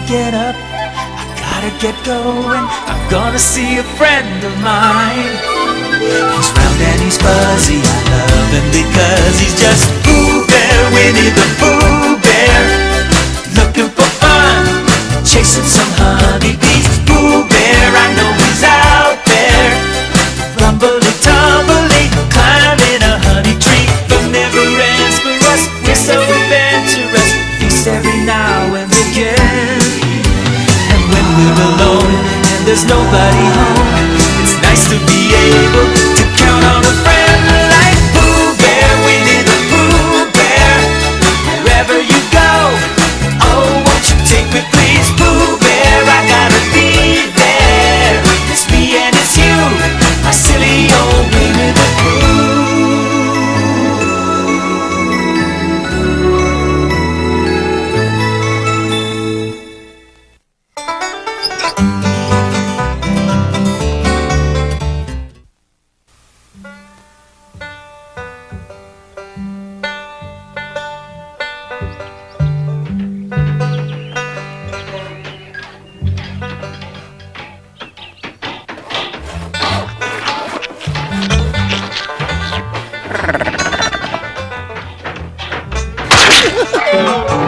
get up, I gotta get going. I'm gonna see a friend of mine. He's round and he's fuzzy, I love him because he's just Pooh Bear, Winnie the Pooh Bear. Looking for fun, chasing some honeybees. Pooh Bear, I know he's out there. Rumbly tumbly, climbing a honey tree. But never ends for us, we're so adventurous. Feast every now and again. And when we're alone and there's nobody home, it's nice to be able to count on a friend like Pooh Bear, Winnie the Pooh Bear. Wherever you go, oh, won't you take me please? Pooh Bear, I gotta be there. It's me and it's you, my silly old Winnie the Pooh.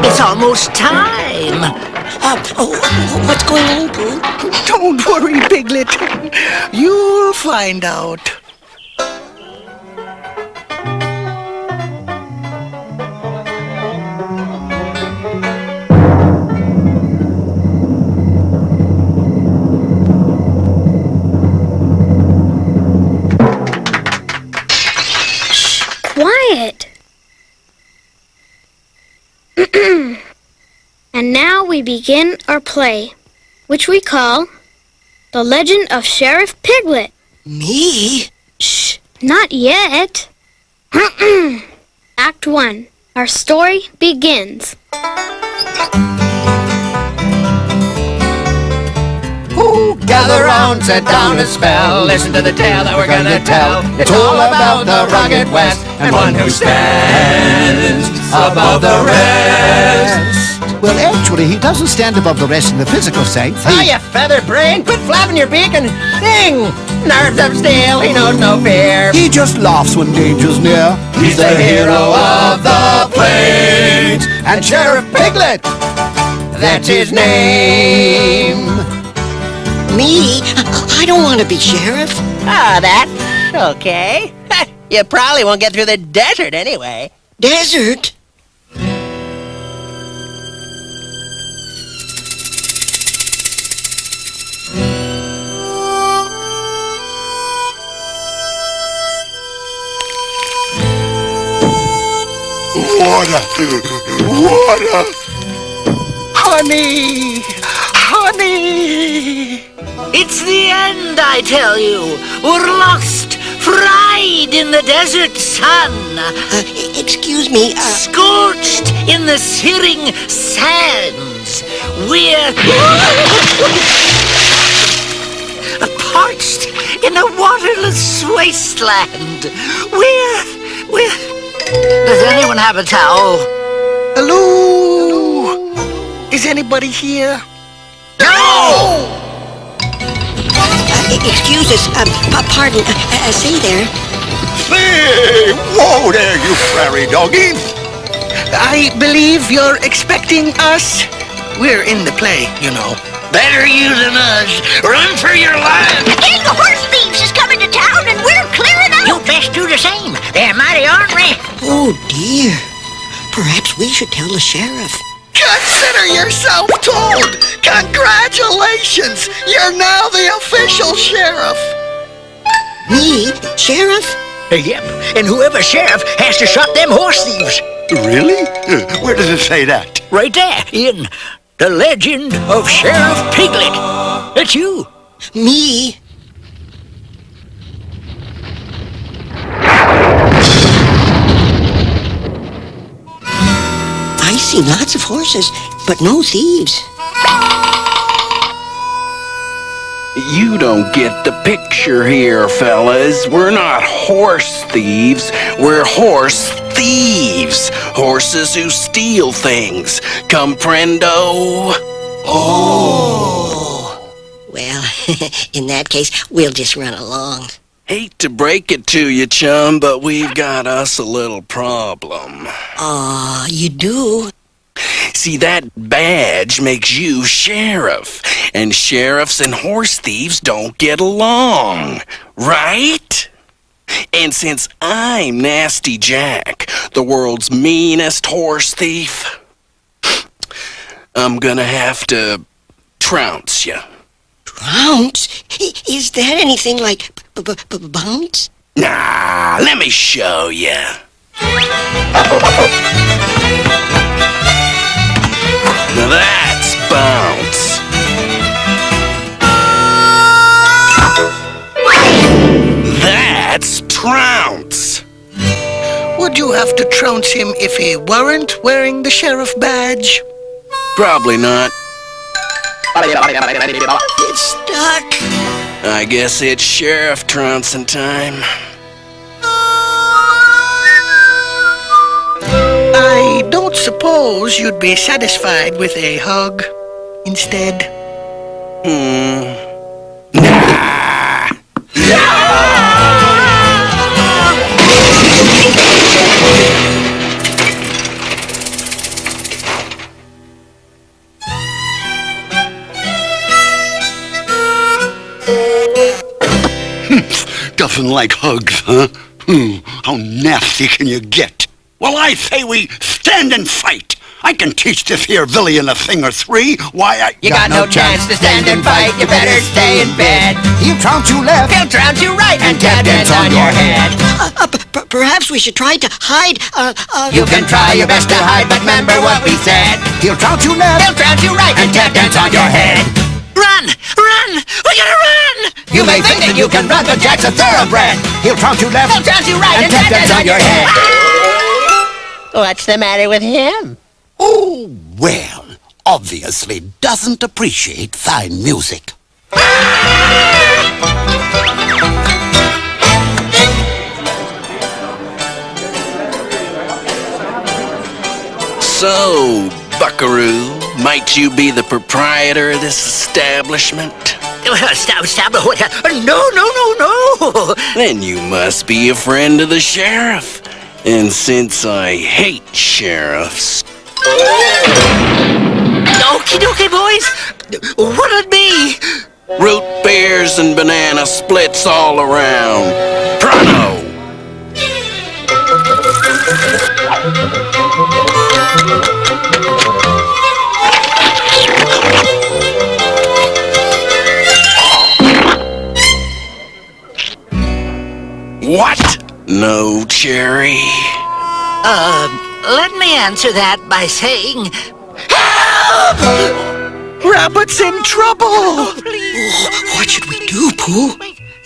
It's almost time. What's going on, Pooh? Don't worry, Piglet. You'll find out. Quiet. And now we begin our play, which we call The Legend of Sheriff Piglet. Me? Shh, not yet. Act 1. Our story begins. Ooh, gather round, sit down and spell. Listen to the tale that we're gonna tell. It's all about the rugged West and one who stands above the rest. Well, actually, he doesn't stand above the rest in the physical sense. You feather brain, quit flapping your beak and sing. Nerves of steel, he knows no fear. He just laughs when danger's near. He's the hero of the plains, and Sheriff Piglet, that's his name. Me? I don't want to be sheriff. Ah, that's okay. You probably won't get through the desert anyway. Desert? Water! Honey! Honey! It's the end, I tell you. We're lost, fried in the desert sun. Excuse me, Scorched in the searing sands. We're parched in a waterless wasteland. We're... Does anyone have a towel? Hello? Is anybody here? No! excuse us, pardon, say there. Say, whoa there, you prairie doggy. I believe you're expecting us. We're in the play, you know. Better you than us. Run for your life. A gang of horse thieves is coming to town and we're clearing out. You best do the same. They're mighty ornery. Oh, dear. Perhaps we should tell the sheriff. Consider yourself told. Congratulations. You're now the official sheriff. Me? Sheriff? Yep, and whoever sheriff has to shot them horse thieves. Really? Where does it say that? Right there, in The Legend of Sheriff Piglet. It's you. Me? I see lots of horses, but no thieves. You don't get the picture here, fellas. We're not horse thieves. We're horse thieves. Horses who steal things. Comprendo? Oh! Well, in that case, we'll just run along. Hate to break it to you, chum, but we've got us a little problem. Aw, you do? See, that badge makes you sheriff, and sheriffs and horse thieves don't get along, right? And since I'm Nasty Jack, the world's meanest horse thief, I'm gonna have to trounce you. Trounce? Is that anything like bounce? Nah, let me show you. Now that's bounce. That's trounce. Would you have to trounce him if he weren't wearing the sheriff badge? Probably not. It's stuck. I guess it's sheriff trouncing time. I don't suppose you'd be satisfied with a hug instead. Doesn't like hugs, huh? How nasty can you get? Well, I say we stand and fight. I can teach this here villain a thing or three. Why, You got no chance to stand and fight. You better stay in bed. He'll trounce you left. He'll trounce you right and tap dance on your head. Perhaps we should try to hide. You can try your best to hide, but remember what we said. He'll trounce you left. He'll trounce you right and tap dance on your head. Run! Run! We gotta run! You may think that you can run, but Jack's a thoroughbred. He'll trounce you left. He'll trounce you right and tap dance on your head. What's the matter with him? Oh, well, obviously doesn't appreciate fine music. So, buckaroo, might you be the proprietor of this establishment? Stop. No. Then you must be a friend of the sheriff. And since I hate sheriffs... Okie dokie, boys. What'll it be? Root beers and banana splits all around. Pronto! What? No cherry? Let me answer that by saying... Rabbit's in trouble! What should we do, Pooh?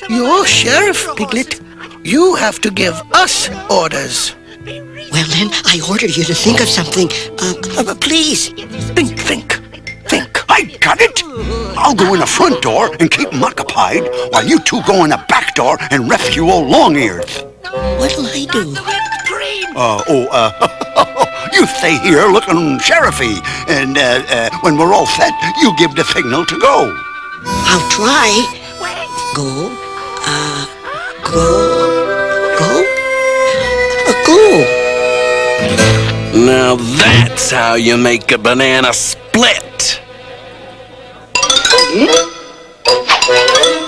You're Sheriff, Piglet. You have to give us orders. Well, then, I order you to think of something. Please. Think. I got it! I'll go in the front door and keep 'em occupied, while you two go in the back door and rescue old Long-Ears. What'll I do? You stay here looking sheriffy, and when we're all set, you give the signal to go. I'll try. Go. Go. Now that's how you make a banana split.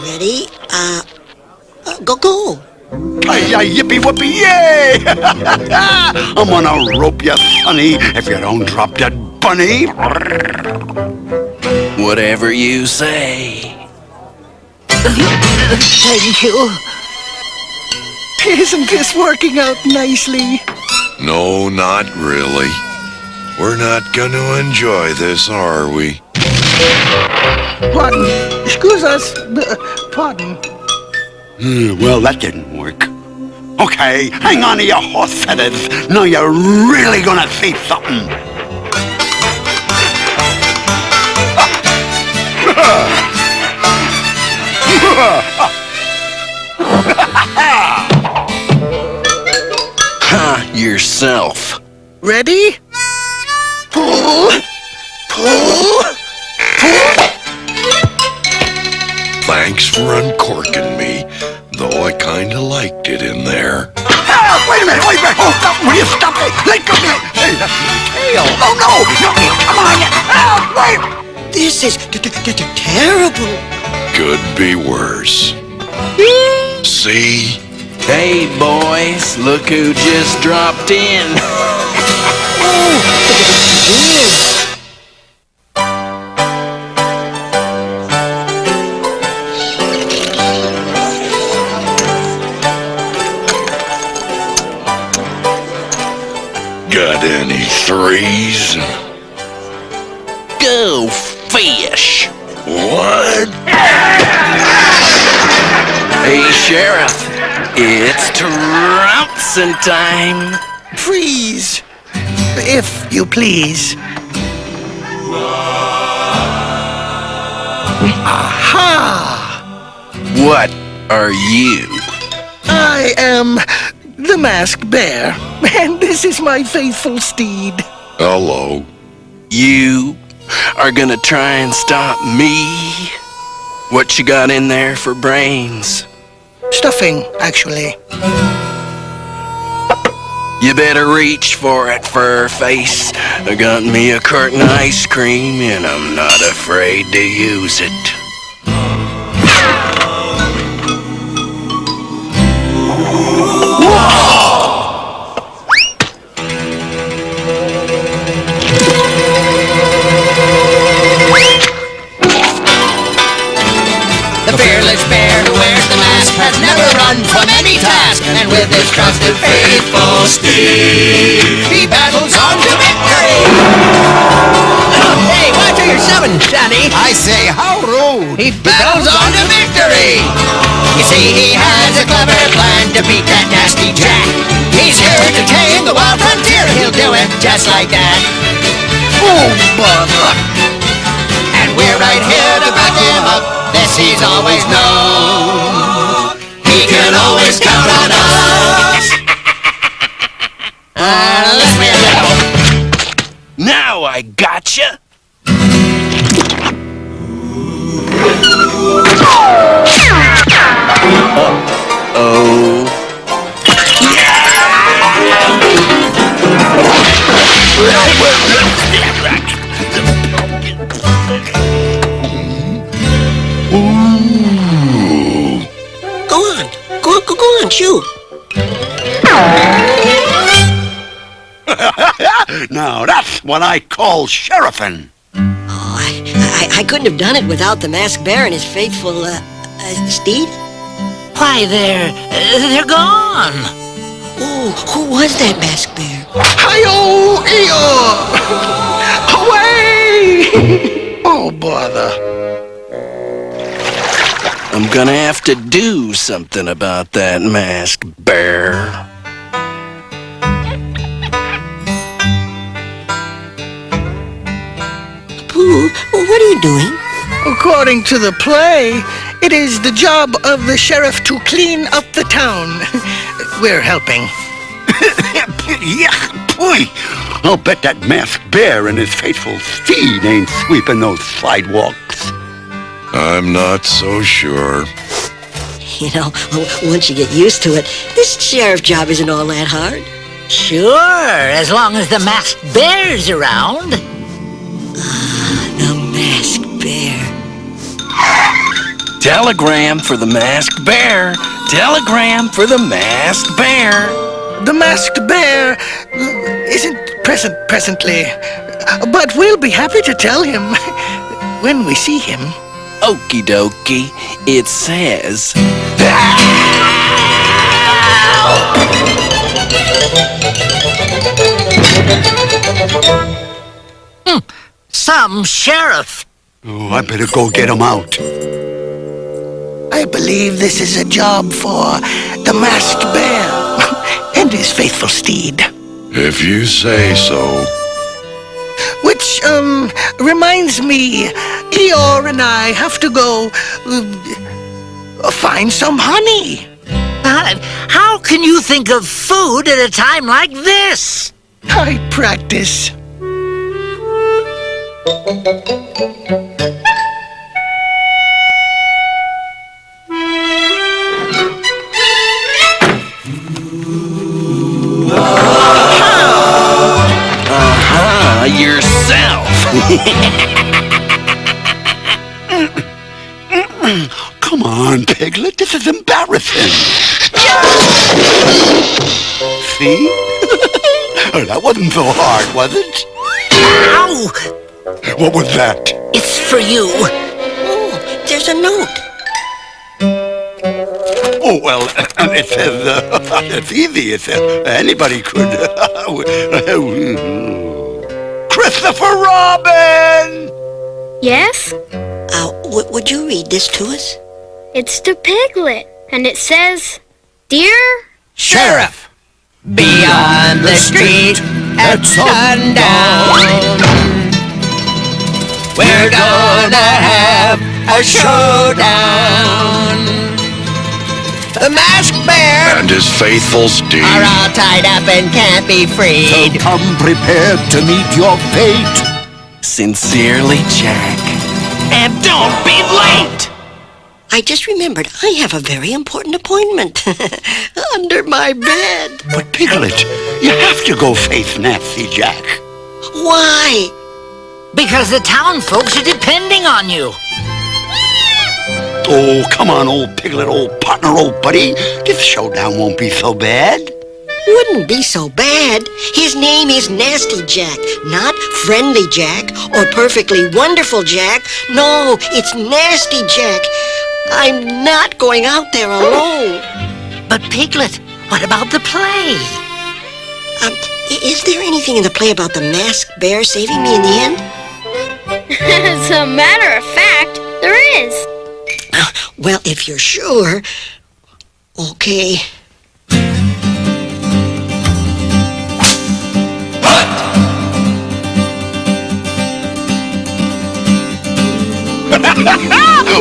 Ready? Go. Yippee-whoopee, yay! I'm gonna rope you, sonny, if you don't drop that bunny. Whatever you say. Thank you. Isn't this working out nicely? No, not really. We're not going to enjoy this, are we? Pardon. Excuse us. Pardon. Well, that didn't work. Okay, hang on to your horse feathers. Now you're really gonna see something. Yourself. Ready? Pull. Thanks for uncorking me, though I kinda liked it in there. Wait a minute, wait a minute. Oh, no, will you stop it? Let go of me. Hey, that's my tail. Oh, no, come on. Wait. This is terrible. Could be worse. See? Hey, boys, look who just dropped in. Got any threes? Go fish. What? Hey, Sheriff, it's trouncing time. Freeze, if you please. Aha! What are you? I am the Masked Bear, and this is my faithful steed. Hello. You are gonna try and stop me? What you got in there for brains? Stuffing, actually. You better reach for it, Furface. I got me a carton of ice cream, and I'm not afraid to use it. The fearless bear who wears the mask has never run from any task, and with his trusted faithful steed, he battles on to victory! Hey, watch who you're shoving, Johnny! I say, how rude! He battles on to victory! You see, he has a clever plan to beat that nasty Jack. He's here to tame the wild frontier, he'll do it just like that. Oh, bother! And we're right here to back him up. This he's always known. He can always count on us. Let's be a Now I gotcha! Uh-oh. Go on, chew. Now, that's what I call sheriffing. Oh, I couldn't have done it without the Masked Bear and his faithful, steed. Why, they're gone. Oh, who was that Masked Bear? Hi-yo, Away! Oh, bother. I'm gonna have to do something about that Masked Bear. Pooh, what are you doing? According to the play, it is the job of the sheriff to clean up the town. We're helping. Yeah, boy. I'll bet that Masked Bear and his faithful steed ain't sweeping those sidewalks. I'm not so sure. You know, once you get used to it, this sheriff job isn't all that hard. Sure, as long as the Masked Bear's around. The Masked Bear. Telegram for the Masked Bear. Telegram for the Masked Bear. The Masked Bear isn't presently, but we'll be happy to tell him when we see him. Okie dokie, it says... Some sheriff. Oh, I better go get him out. I believe this is a job for the Masked Bear and his faithful steed. If you say so. Which, reminds me, Eeyore and I have to go, find some honey. How can you think of food at a time like this? I practice. Come on, Piglet, this is embarrassing. See? That wasn't so hard, was it? Ow! What was that? It's for you. Oh, there's a note. Oh, well, it says, it's easy. It says anybody could. Christopher Robin! Yes? Would you read this to us? It's to Piglet, and it says, Dear Sheriff, beyond the street at sundown, we're gonna have a showdown. The masked bear And his faithful steed are all tied up and can't be freed. So come prepared to meet your fate. Sincerely, Jack. And don't be late! I just remembered I have a very important appointment under my bed. But Piglet, you have to go face Nasty Jack. Why? Because the town folks are depending on you. Oh, come on, old Piglet, old partner, old buddy. This showdown won't be so bad. Wouldn't be so bad. His name is Nasty Jack, not Friendly Jack or Perfectly Wonderful Jack. No, it's Nasty Jack. I'm not going out there alone. But Piglet, what about the play? Is there anything in the play about the masked bear saving me in the end? As a matter of fact, there is. Well, if you're sure, okay.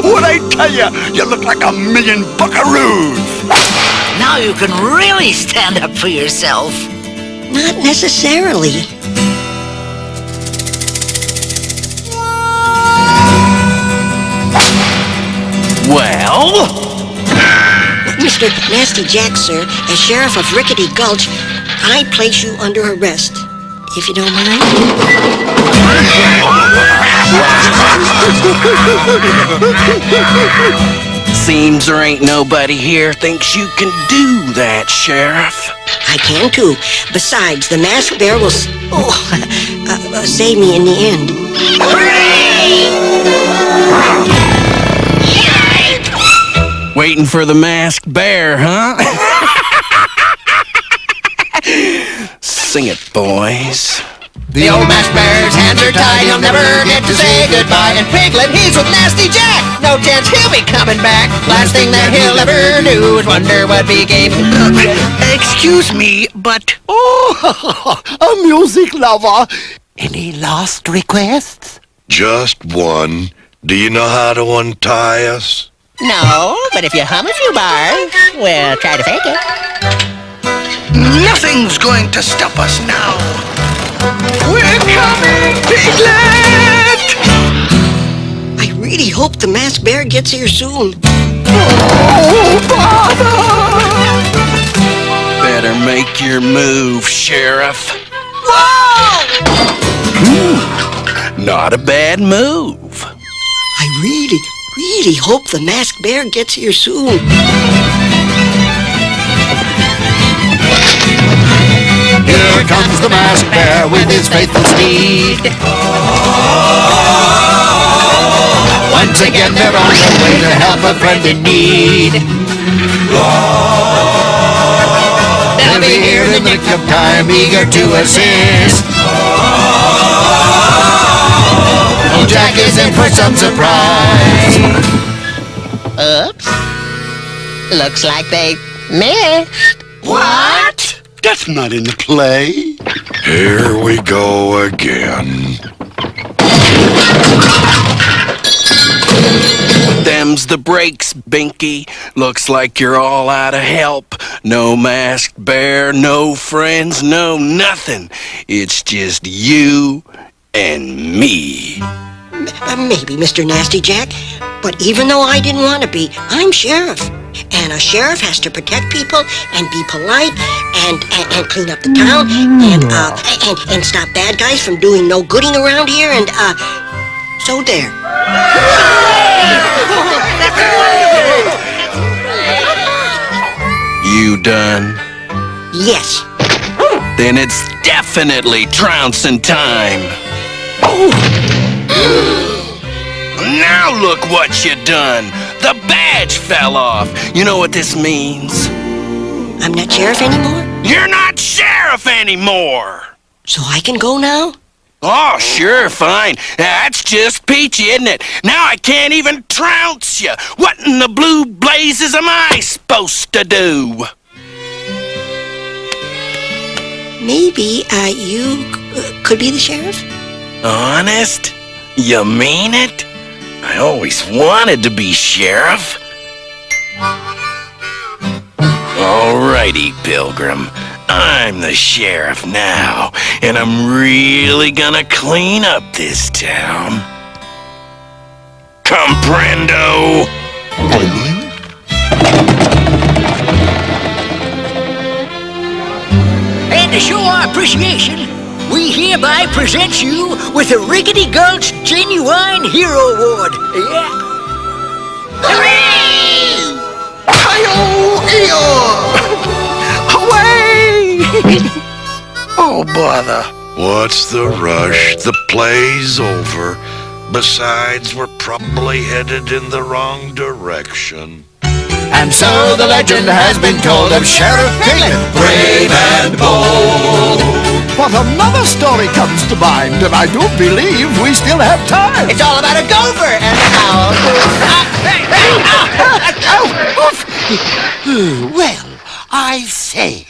What'd I tell you? You look like a million buckaroos. Now you can really stand up for yourself. Not necessarily. Well? Mr. Nasty Jack, sir, as Sheriff of Rickety Gulch, I place you under arrest, if you don't mind. Seems there ain't nobody here thinks you can do that, Sheriff. I can too. Besides, the masked bear will save me in the end. Waiting for the masked bear, huh? Sing it, boys. The old masked bear's hands are tied, he'll never get to say goodbye. And Piglet, he's with Nasty Jack, no chance he'll be coming back. Last thing that he'll ever do is wonder what became. Excuse me, but... Oh, a music lover. Any last requests? Just one. Do you know how to untie us? No, but if you hum a few bars, we'll try to fake it. Nothing's going to stop us now. We're coming, Piglet! I really hope the masked bear gets here soon. Oh, Father! Better make your move, Sheriff. Whoa! Not a bad move. I really hope the masked bear gets here soon. Here comes the masked bear with his faithful steed. Once again they're on their way to help a friend in need. They'll be here in the nick of time, eager to assist. Oh, Jack is in for some surprise. Oops. Looks like they missed. What? That's not in the play. Here we go again. Them's the breaks, Binky. Looks like you're all out of help. No masked bear, no friends, no nothing. It's just you and me. Maybe, Mr. Nasty Jack. But even though I didn't want to be, I'm sheriff. And a sheriff has to protect people and be polite and clean up the town and stop bad guys from doing no gooding around here and so there. That's You done? Yes. Then it's definitely trouncing time. Now look what you done. The badge fell off. You know what this means? I'm not sheriff anymore? You're not sheriff anymore. So I can go now? Oh, sure, fine. That's just peachy, isn't it? Now I can't even trounce you. What in the blue blazes am I supposed to do? Maybe you could be the sheriff? Honest? You mean it? I always wanted to be sheriff. Alrighty, Pilgrim. I'm the sheriff now, and I'm really gonna clean up this town. Comprendo? And to show our appreciation, we hereby present you with the Rickety Gulch Genuine Hero Award. Yeah. Hooray! Hi-yo! Away! Oh, bother. What's the rush? The play's over. Besides, we're probably headed in the wrong direction. And so the legend has been told of Sheriff Piglet, brave and bold. But another story comes to mind, and I do believe we still have time. It's all about a gopher and an owl. Well, I say.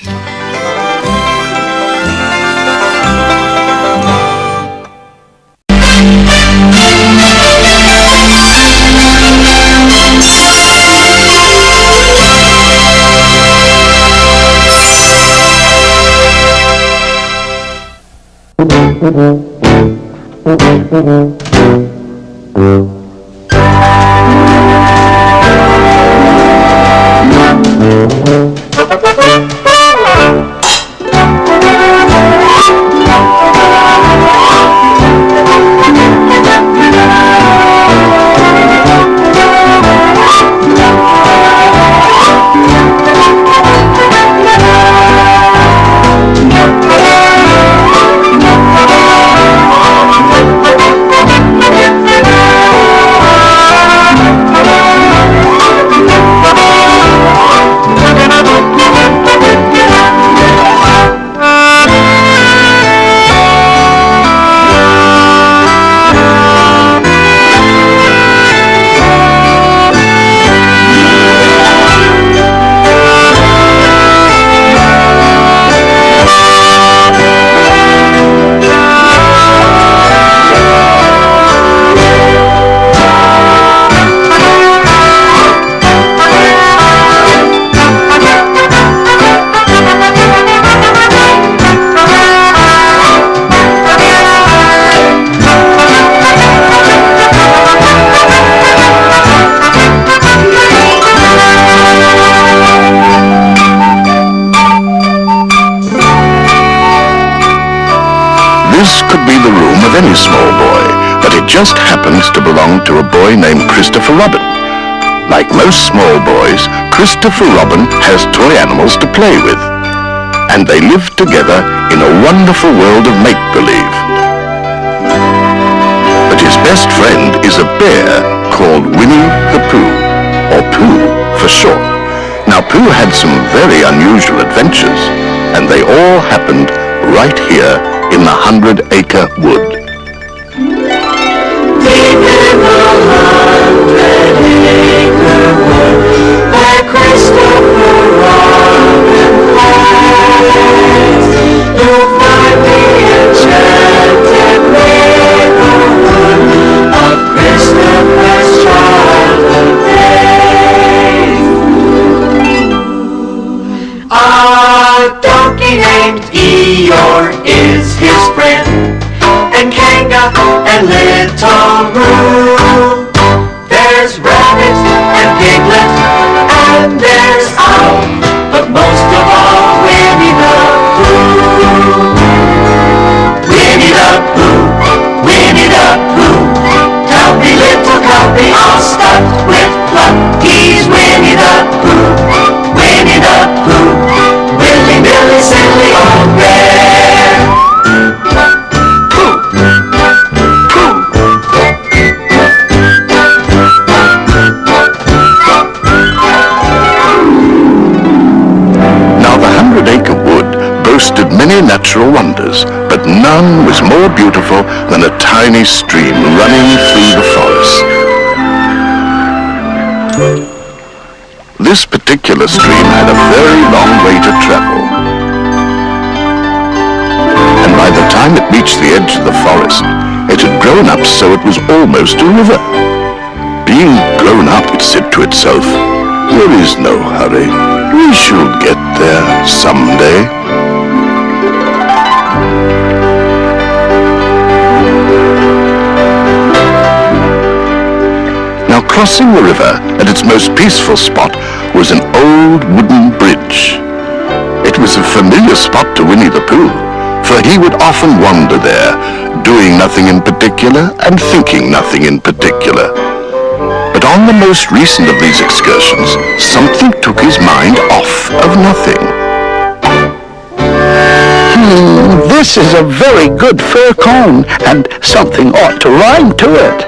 This could be the room of any small boy, but it just happens to belong to a boy named Christopher Robin. Like most small boys, Christopher Robin has toy animals to play with. And they live together in a wonderful world of make-believe. But his best friend is a bear called Winnie the Pooh, or Pooh for short. Now Pooh had some very unusual adventures, and they all happened right here in the 100-acre wood. Deep in the 100-acre wood, where Christopher Robin lies, you'll find the enchanted neighborhood of Christopher's childhood days. A donkey named Eeyore is his friend, and Kanga and Little Roo. There's Rabbit and Piglet, and there's Owl, but most of all Winnie the Pooh. Winnie the Pooh, Winnie the Pooh, Cubby little cubby, all stuffed with pluck. none was more beautiful than a tiny stream running through the forest. This particular stream had a very long way to travel. And by the time it reached the edge of the forest, it had grown up so it was almost a river. Being grown up, it said to itself, "There is no hurry. We shall get there someday." Now, crossing the river at its most peaceful spot was an old wooden bridge. It was a familiar spot to Winnie the Pooh, for he would often wander there, doing nothing in particular and thinking nothing in particular. But on the most recent of these excursions, something took his mind off of nothing. This is a very good fir cone, and something ought to rhyme to it.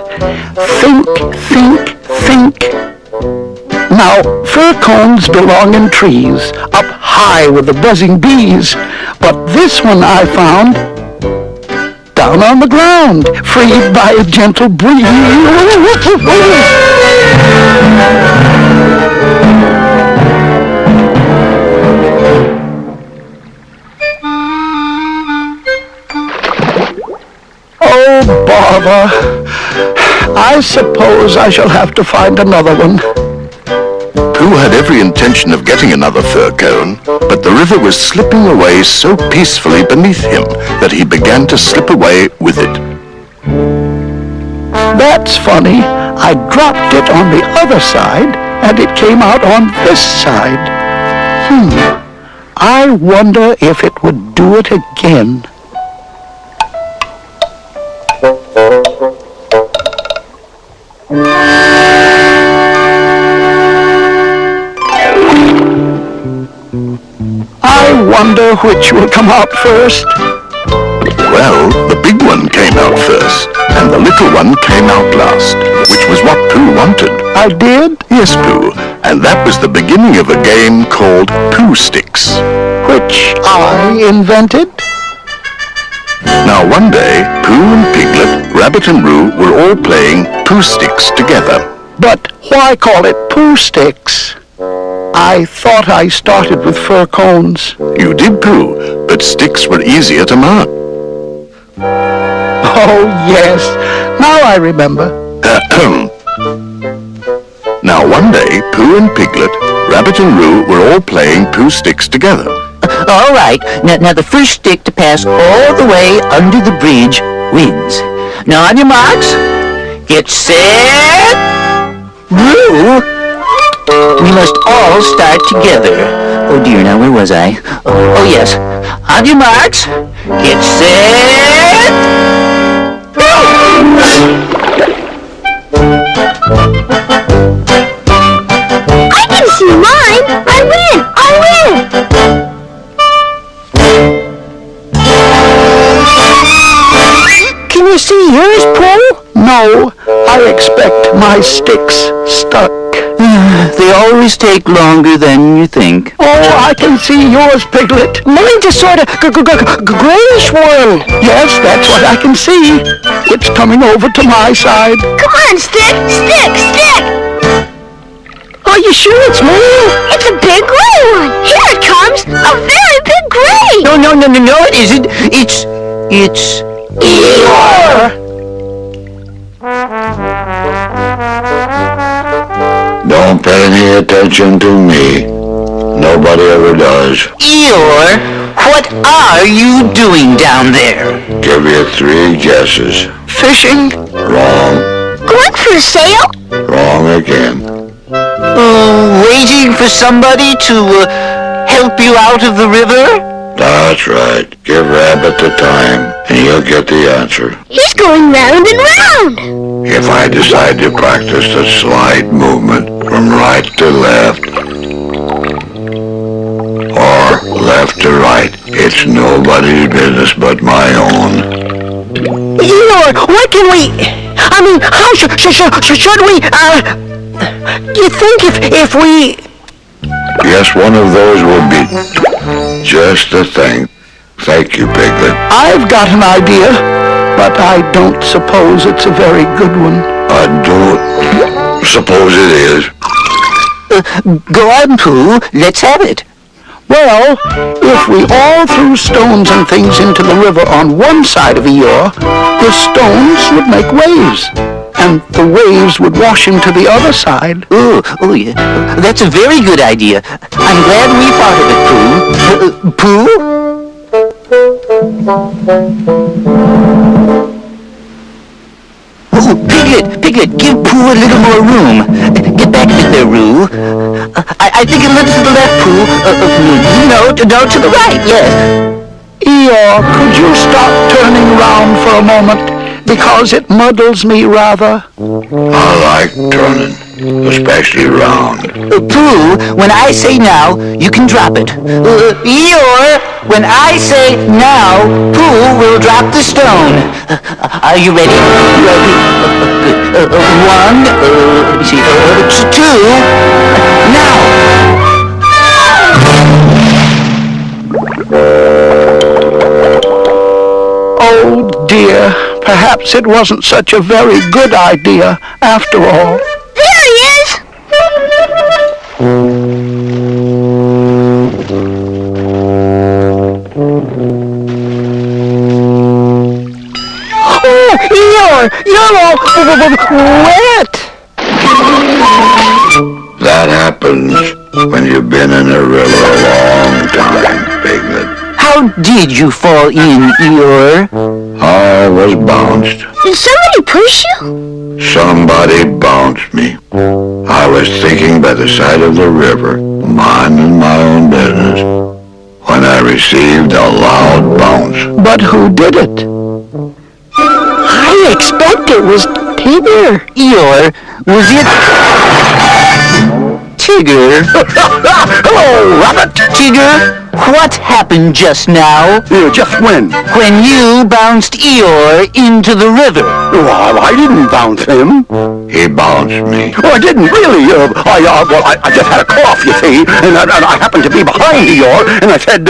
Think, think, think. Now, fir cones belong in trees, up high with the buzzing bees. But this one I found down on the ground, freed by a gentle breeze. Oh, bother. I suppose I shall have to find another one. Pooh had every intention of getting another fir cone, but the river was slipping away so peacefully beneath him that he began to slip away with it. That's funny. I dropped it on the other side, and it came out on this side. I wonder if it would do it again. I wonder which will come out first. Well, the big one came out first, and the little one came out last, which was what Pooh wanted. I did? Yes, Pooh, and that was the beginning of a game called Pooh Sticks. Which I invented? Now one day, Pooh and Piglet, Rabbit and Roo were all playing Pooh Sticks together. But why call it Pooh Sticks? I thought I started with fir cones. You did, Pooh, but sticks were easier to mark. Oh, yes. Now I remember. Now one day, Pooh and Piglet, Rabbit and Roo were all playing Pooh Sticks together. All right. Now the first stick to pass all the way under the bridge wins. Now on your marks, get set, Roo. We must all start together. Oh dear, now where was I? Oh yes. On your marks, get set, go! I can see mine! I win! I win! Can you see yours, Pooh? No, I expect my sticks stuck. They always take longer than you think. Oh, I can see yours, Piglet. Mine's a sort of grayish one. Yes, that's what I can see. It's coming over to my side. Come on, Stick! Stick! Stick! Are you sure it's mine? It's a big gray one! Here it comes! A very big gray! No, it isn't. It's Eeyore! Don't pay any attention to me. Nobody ever does. Eeyore, what are you doing down there? Give you 3 guesses. Fishing? Wrong. Going for a sail? Wrong again. Waiting for somebody to help you out of the river? That's right. Give Rabbit the time, and he'll get the answer. He's going round and round! If I decide to practice the slide movement from right to left, or left to right, it's nobody's business but my own. Eeyore, what can we... I mean, how should we... Do you think if we... Yes, one of those would be just the thing. Thank you, Piglet. I've got an idea, but I don't suppose it's a very good one. I don't suppose it is. Go on, Pooh. Let's have it. Well, if we all threw stones and things into the river on one side of Eeyore, the stones would make waves, and the waves would wash him to the other side. Oh, yeah. That's a very good idea. I'm glad we thought of it, Pooh. Pooh? Oh, Piglet, give Pooh a little more room. Get back a bit there, Roo. I think a little to the left, Pooh. No, to the right, yes. Eeyore, could you stop turning round for a moment? Because it muddles me rather. I like turning, especially round. Pooh, when I say now, you can drop it. Eeyore, when I say now, Pooh will drop the stone. Are you ready? Good. One, let me see, two, now. Oh dear, perhaps it wasn't such a very good idea after all. There he is! Oh, Eeyore, you're all wet! That happens when you've been in a river a long time, Piglet. How did you fall in, Eeyore? I was bounced. Did somebody push you? Somebody bounced me. I was thinking by the side of the river, minding my own business, when I received a loud bounce. But who did it? I expect it was Tigger. Eeyore, was it Tigger? Hello, Rabbit! Tigger, what happened just now? Just when? When you bounced Eeyore into the river. Well, I didn't bounce him. He bounced me. Oh, I didn't really. I just had a cough, you see, and I happened to be behind Eeyore, and I said,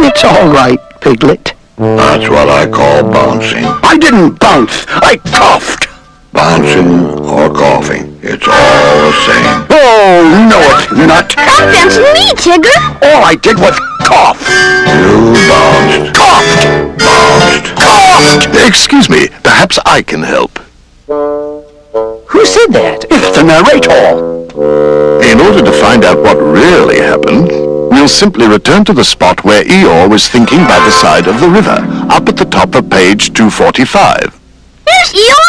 It's all right, Piglet. That's what I call bouncing. I didn't bounce. I coughed. Bouncing or coughing, it's all the same. Oh, no, it's not. That bounced me, Tigger. All I did was cough. You bounced. Coughed. Bounced. Coughed. Excuse me, perhaps I can help. Who said that? It's the narrator. In order to find out what really happened, we'll simply return to the spot where Eeyore was thinking by the side of the river, up at the top of page 245. There's Eeyore.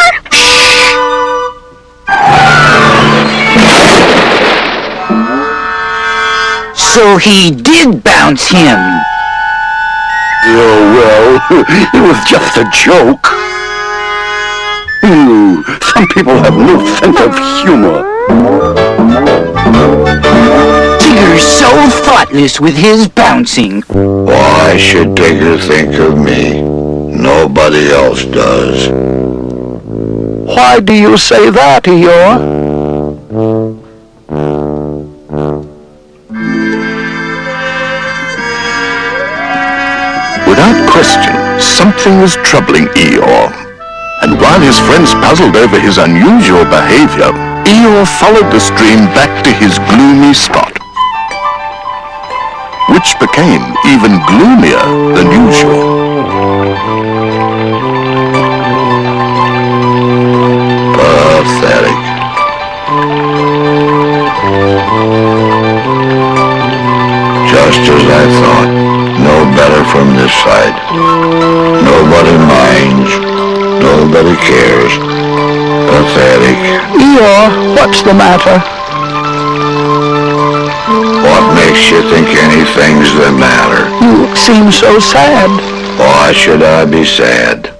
So he did bounce him. Oh, well, it was just a joke. Some people have no sense of humor. Tigger's so thoughtless with his bouncing. Why should Tigger think of me? Nobody else does. Why do you say that, Eeyore? Without question, something was troubling Eeyore. And while his friends puzzled over his unusual behavior, Eeyore followed the stream back to his gloomy spot, which became even gloomier than usual. Pathetic. Just as I thought, no better from this side. Nobody minds. Nobody cares. Pathetic. Eeyore, what's the matter? What makes you think anything's the matter? You seem so sad. Why should I be sad?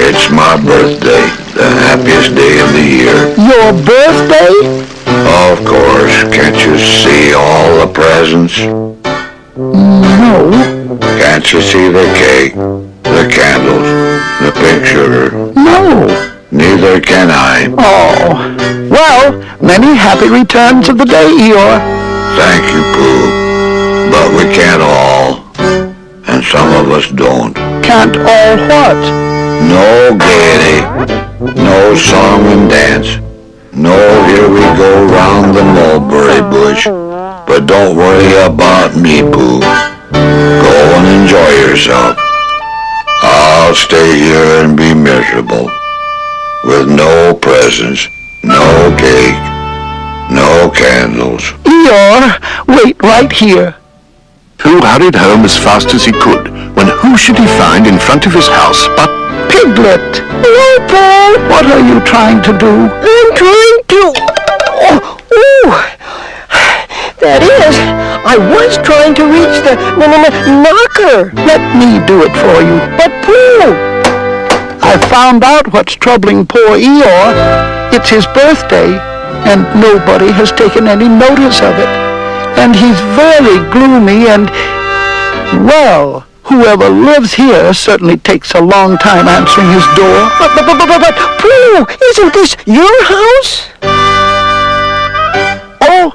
It's my birthday, the happiest day of the year. Your birthday? Of course, can't you see all the presents? No. Can't you see the cake, the candles, the pink sugar? No. Neither neither can I. Oh, well, many happy returns of the day, Eeyore. Thank you, Pooh. But we can't all. And some of us don't. Can't all what? No gaiety. No song and dance. No, here we go round the mulberry bush. But don't worry about me, Pooh. Go and enjoy yourself. I'll stay here and be miserable. With no presents, no cake, no candles. Eeyore, wait right here. Pooh hurried home as fast as he could, when who should he find in front of his house but Piglet! Hello, Pooh! What are you trying to do? I'm trying to... That is, I was trying to reach the knocker. Let me do it for you. But Pooh! I found out what's troubling poor Eeyore. It's his birthday, and nobody has taken any notice of it. And he's very gloomy and, well, whoever lives here certainly takes a long time answering his door. But Pooh, isn't this your house? Oh,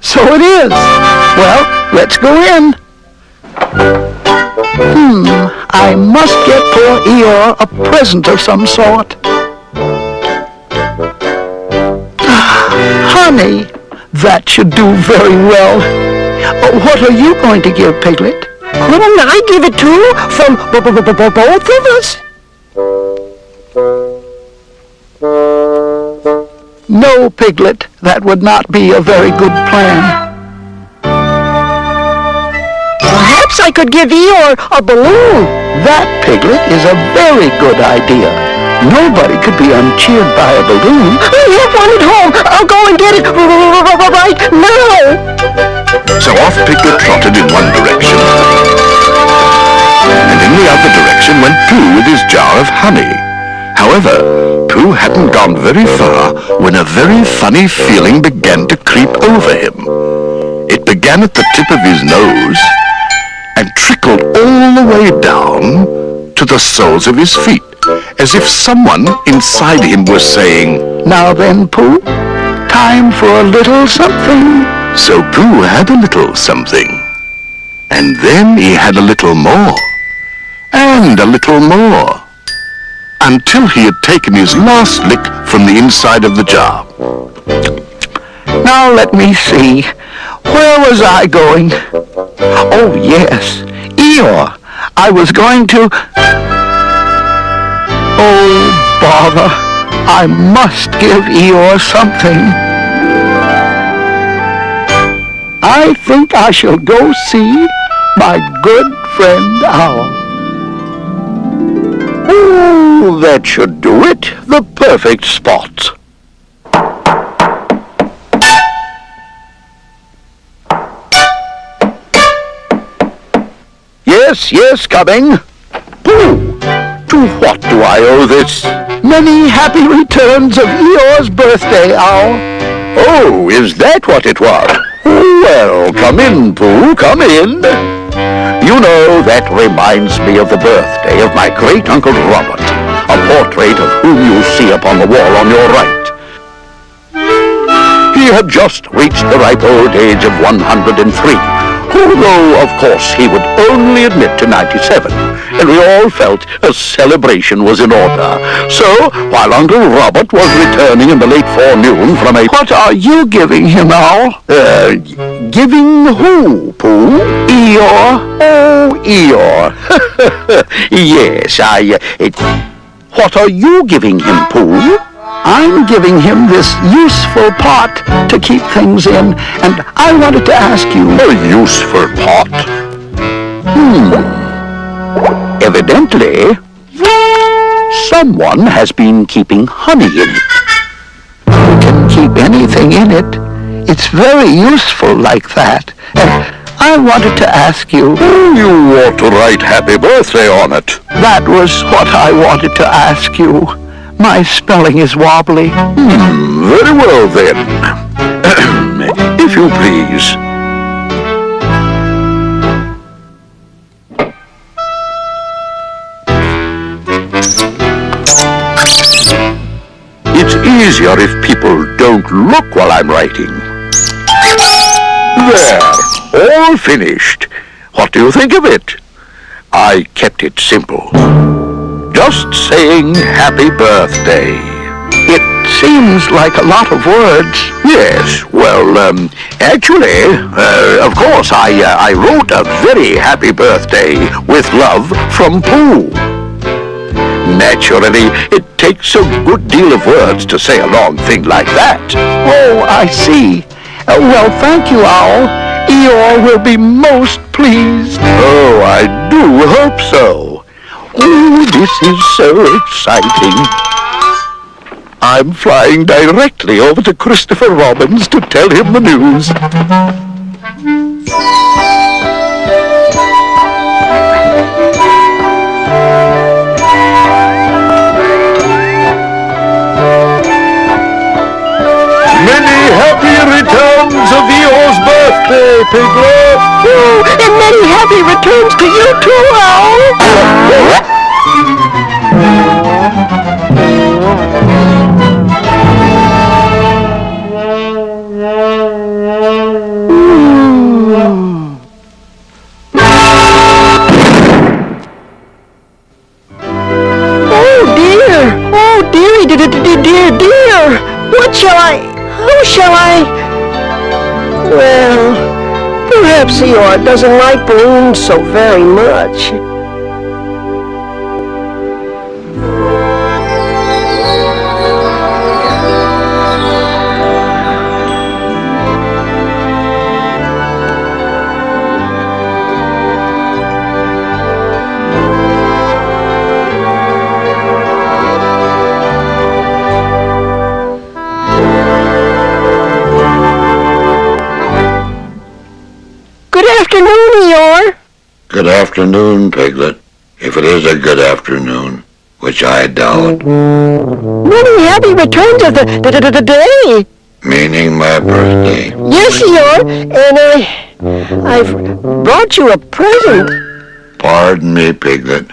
so it is. Well, let's go in. I must get poor Eeyore a present of some sort. Honey, that should do very well. What are you going to give, Piglet? Couldn't I give it to you from both of us? No, Piglet, that would not be a very good plan. Perhaps I could give Eeyore a balloon. That, Piglet, is a very good idea. Nobody could be uncheered by a balloon. I have one at home. I'll go and get it right now. So off Piglet trotted in one direction, and in the other direction went Pooh with his jar of honey. However, Pooh hadn't gone very far when a very funny feeling began to creep over him. It began at the tip of his nose and trickled all the way down to the soles of his feet, as if someone inside him was saying, "Now then, Pooh, time for a little something." So Pooh had a little something, and then he had a little more, and a little more, until he had taken his last lick from the inside of the jar. Now let me see. Where was I going? Oh, yes, Eeyore. I was going to... Oh, bother. I must give Eeyore something. I think I shall go see my good friend Owl. Oh, that should do it. The perfect spot. Yes, yes, coming. Pooh, to what do I owe this? Many happy returns of Eeyore's birthday, Owl. Oh, is that what it was? Well, come in, Pooh, come in. You know, that reminds me of the birthday of my great-uncle Robert, a portrait of whom you see upon the wall on your right. He had just reached the ripe old age of 103, although, of course, he would only admit to 97, and we all felt a celebration was in order. So, while Uncle Robert was returning in the late forenoon from a... What are you giving him, Owl? Giving who, Pooh? Eeyore. Oh, Eeyore. Yes, What are you giving him, Pooh? I'm giving him this useful pot to keep things in, and I wanted to ask you... A useful pot? Evidently, someone has been keeping honey in it. You can keep anything in it. It's very useful like that. And I wanted to ask you... You ought to write happy birthday on it. That was what I wanted to ask you. My spelling is wobbly. Very well, then. If you please. easier if people don't look while I'm writing. There, all finished. What do you think of it? I kept it simple. Just saying happy birthday. It seems like a lot of words. Yes, well, actually, of course, I wrote a very happy birthday with love from Pooh. Naturally, it takes a good deal of words to say a long thing like that. Oh, I see. Well, thank you, Owl. Eeyore will be most pleased. Oh, I do hope so. Oh, this is so exciting. I'm flying directly over to Christopher Robin's to tell him the news. Many happy returns of Eeyore's birthday, Piglet! Oh, and many happy returns to you too, Owl! Oh dearie, dear! What shall how shall I? Well, perhaps Eeyore doesn't like balloons so very much. Good afternoon, Eeyore. Good afternoon, Piglet. If it is a good afternoon, which I doubt. Many happy returns of the day. Meaning my birthday. Yes, Eeyore, and I've brought you a present. Pardon me, Piglet.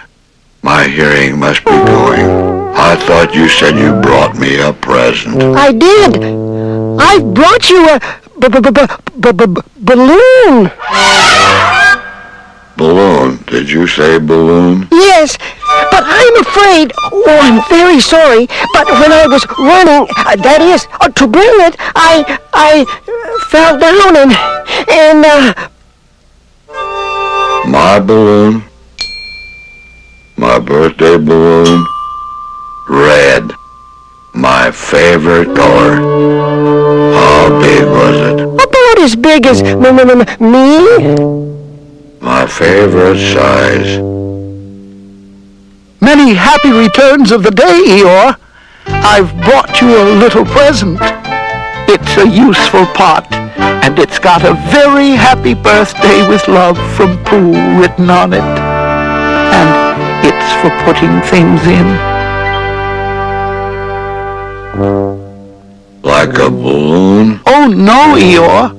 My hearing must be going. I thought you said you brought me a present. I did. I've brought you a balloon. Balloon? Did you say balloon? Yes, but I'm afraid, I'm very sorry, but when I was running, that is, to bring it, I fell down and My balloon? My birthday balloon? Red. My favorite color. How big was it? About as big as me. My favorite size. Many happy returns of the day, Eeyore. I've brought you a little present. It's a useful pot, and it's got a very happy birthday with love from Pooh written on it. And it's for putting things in. Like a balloon? Oh, no, Eeyore.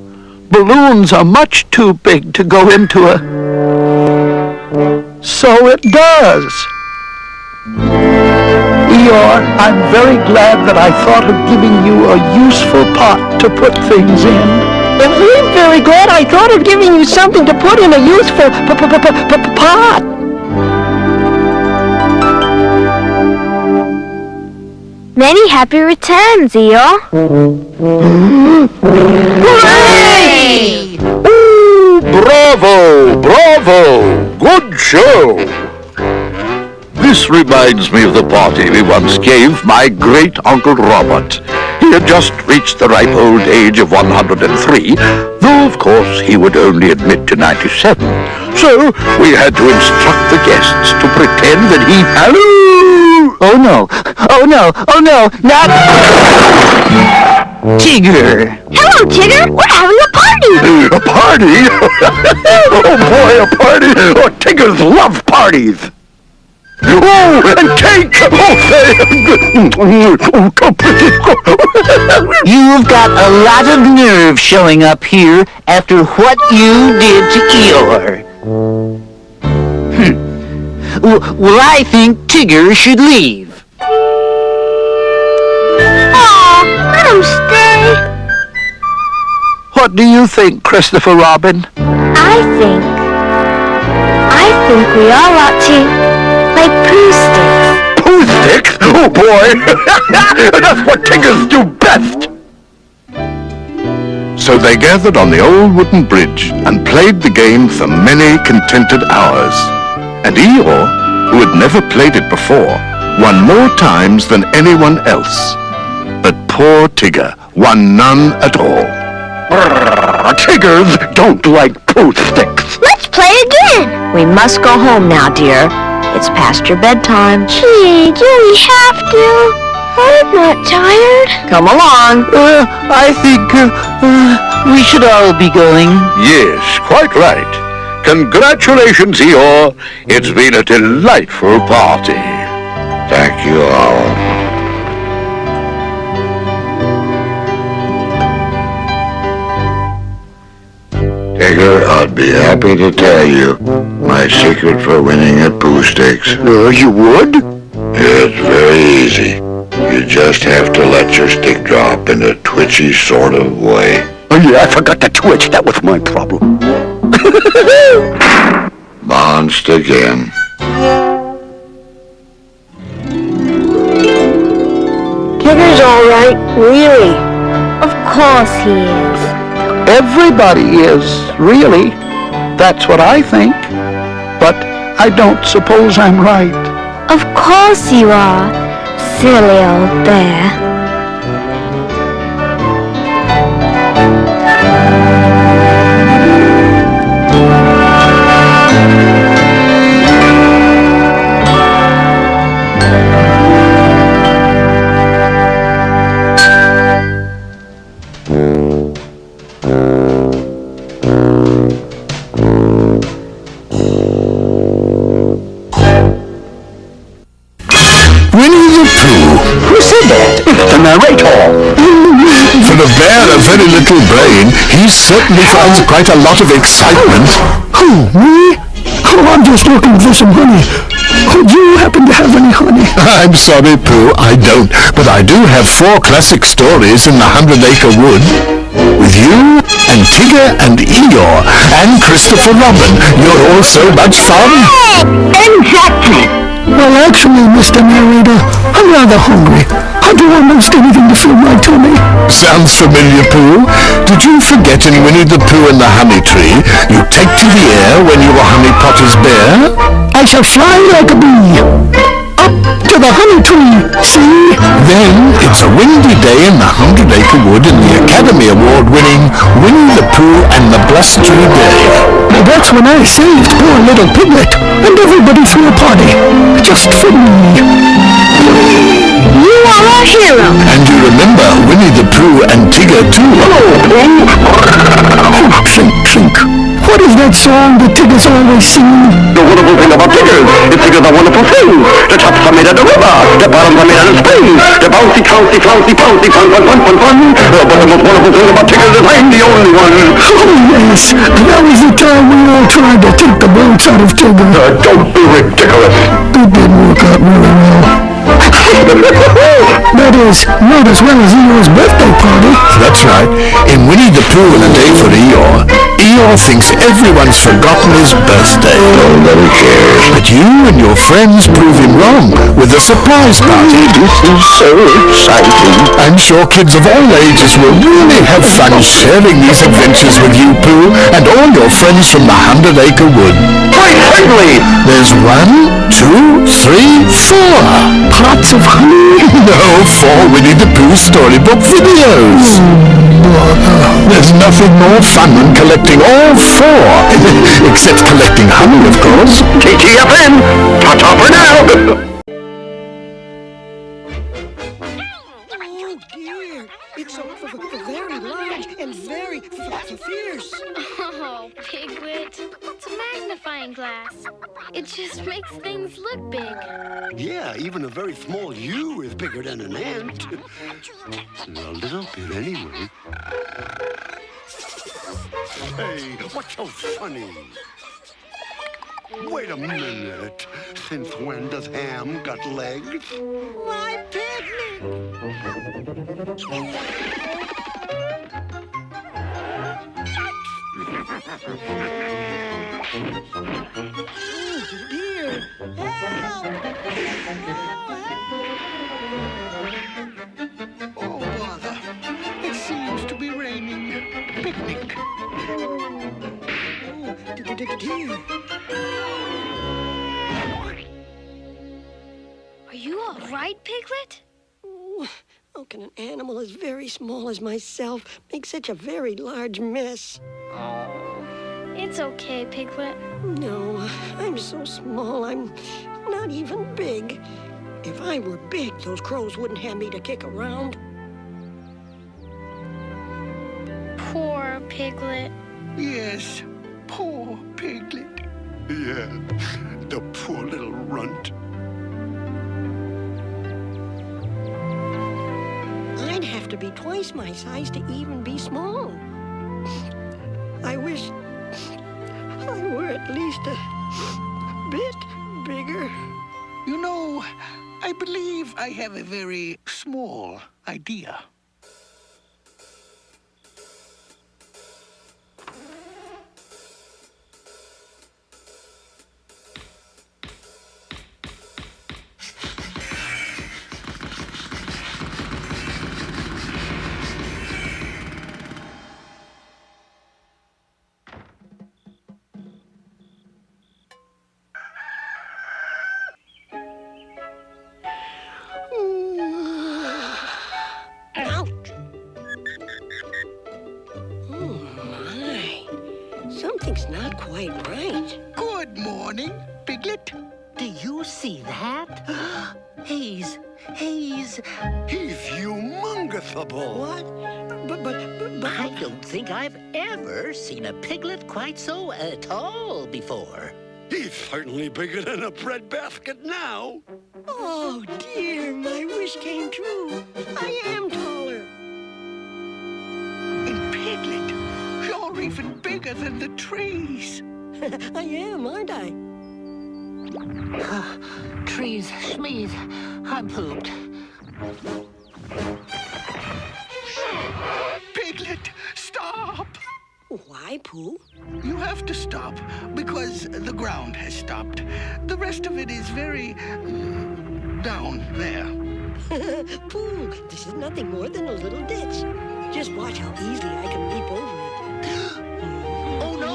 Balloons are much too big to go into a... So it does. Eeyore, I'm very glad that I thought of giving you a useful pot to put things in. And I'm very glad I thought of giving you something to put in a useful pot. Many happy returns, Eeyore. Hooray! Ooh, bravo! Bravo! Good show! This reminds me of the party we once gave my great-uncle Robert. He had just reached the ripe old age of 103, though of course he would only admit to 97. So we had to instruct the guests to pretend that he... Oh no, not... Tigger! Hello, Tigger. We're having a party. A party? Oh boy, a party! Oh, Tiggers love parties! Oh, and cake! You've got a lot of nerve showing up here after what you did to Eeyore. Well, I think Tigger should leave. Aw, stay. What do you think, Christopher Robin? I think we all ought to play Pooh sticks. Pooh sticks? Oh, boy! That's what Tiggers do best! So they gathered on the old wooden bridge and played the game for many contented hours. And Eeyore, who had never played it before, won more times than anyone else. But poor Tigger won none at all. Tiggers don't like Pooh sticks. Let's play again. We must go home now, dear. It's past your bedtime. Gee, do we have to? I'm not tired. Come along. I think we should all be going. Yes, quite right. Congratulations, Eeyore. It's been a delightful party. Thank you all. Tigger, I'd be happy to tell you my secret for winning at Pooh Sticks. You would? It's very easy. You just have to let your stick drop in a twitchy sort of way. Oh yeah, I forgot to twitch. That was my problem. Bounced again. Tigger's all right, really. Of course he is. Everybody is, really. That's what I think. But I don't suppose I'm right. Of course you are, silly old bear. Winnie the Pooh. Who said that? The narrator. For a bear of very little brain, he certainly finds quite a lot of excitement. Oh, me? Oh, I'm just looking for some honey. Oh, do you happen to have any honey? I'm sorry, Pooh, I don't. But I do have 4 classic stories in the 100-Acre Wood. With you, and Tigger, and Eeyore, and Christopher Robin. You're all so much fun. Exactly. Well, actually, Mr. Narrator, I'm rather hungry. I'll do almost anything to fill my tummy. Sounds familiar, Pooh. Did you forget in Winnie the Pooh and the Honey Tree, you take to the air when you were Honey Potter's bear? I shall fly like a bee. Up to the honey tree, see? Then it's a windy day in the 100-Acre Wood in the Academy Award-winning Winnie the Pooh and the Blustery Day. Now that's when I saved poor little Piglet, and everybody threw a party, just for me. You are our hero. And you remember Winnie the Pooh and Tigger too. Oh, think. What is that song that Tigger's always singing? The wonderful thing about Tiggers is Tiggers are wonderful things. The tops are made of the river, the bottoms are made of the springs. The bouncy, bouncy, flouncy, bouncy, fun. But the most wonderful thing about Tiggers is I'm the only one. Oh, yes. That was the time we all tried to take the boats out of Tigger. Don't be ridiculous. It didn't work out really well. That is, not as well as Eeyore's birthday party. That's right. In Winnie the Pooh and a Day for Eeyore, Eeyore thinks everyone's forgotten his birthday. Nobody cares. But you and your friends prove him wrong with a surprise party. This is so exciting. I'm sure kids of all ages will really have fun sharing these adventures with you, Pooh, and all your friends from the 100-Acre Wood. Quite certainly. There's 1, 2, 3, 4 pots of honey? No, 4 Winnie the Pooh storybook videos. There's nothing more fun than collecting all 4. Except collecting honey, of course. TTFN! Ta-ta for now! Oh dear, it's a very large and very fierce. Oh, Piglet, it's a magnifying glass. It just makes things look big. Yeah, even a very small U is bigger than an ant. A little bit, anyway. Hey, what's so funny? Wait a minute. Since when does Ham got legs? Why, Piglet! Dear, help! Oh, bother. It seems to be raining. Picnic. Dear. Are you all right, Piglet? Oh, how can an animal as very small as myself make such a very large mess? It's okay, Piglet. No, I'm so small, I'm not even big. If I were big, those crows wouldn't have me to kick around. Poor Piglet. Yes, poor Piglet. Yeah, the poor little runt. I'd have to be twice my size to even be small. I wish I were at least a bit bigger. You know, I believe I have a very small idea. Ouch! Oh, my. Something's not quite right. Good morning, Piglet. Do you see that? He's He's humongous-able. What? But... I don't think I've ever seen a piglet quite so tall before. He's certainly bigger than a breadbasket now. Oh, dear, my wish came true. I am taller. And Piglet, you're even bigger than the trees. I am, aren't I? Trees, schmees, I'm pooped. Piglet, stop! Why, Pooh? You have to stop because the ground has stopped. The rest of it is very down there. Pooh, this is nothing more than a little ditch. Just watch how easily I can leap over it. Oh, no!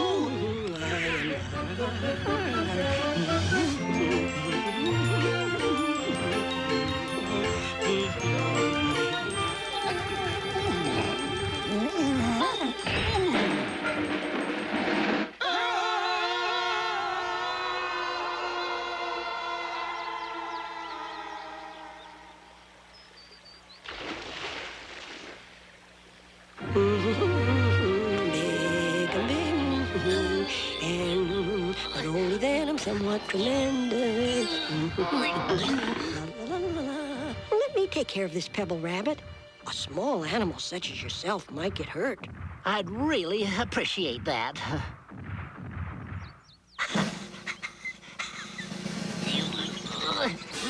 But only then I'm somewhat tremendous. Let me take care of this pebble rabbit. A small animal such as yourself might get hurt. I'd really appreciate that.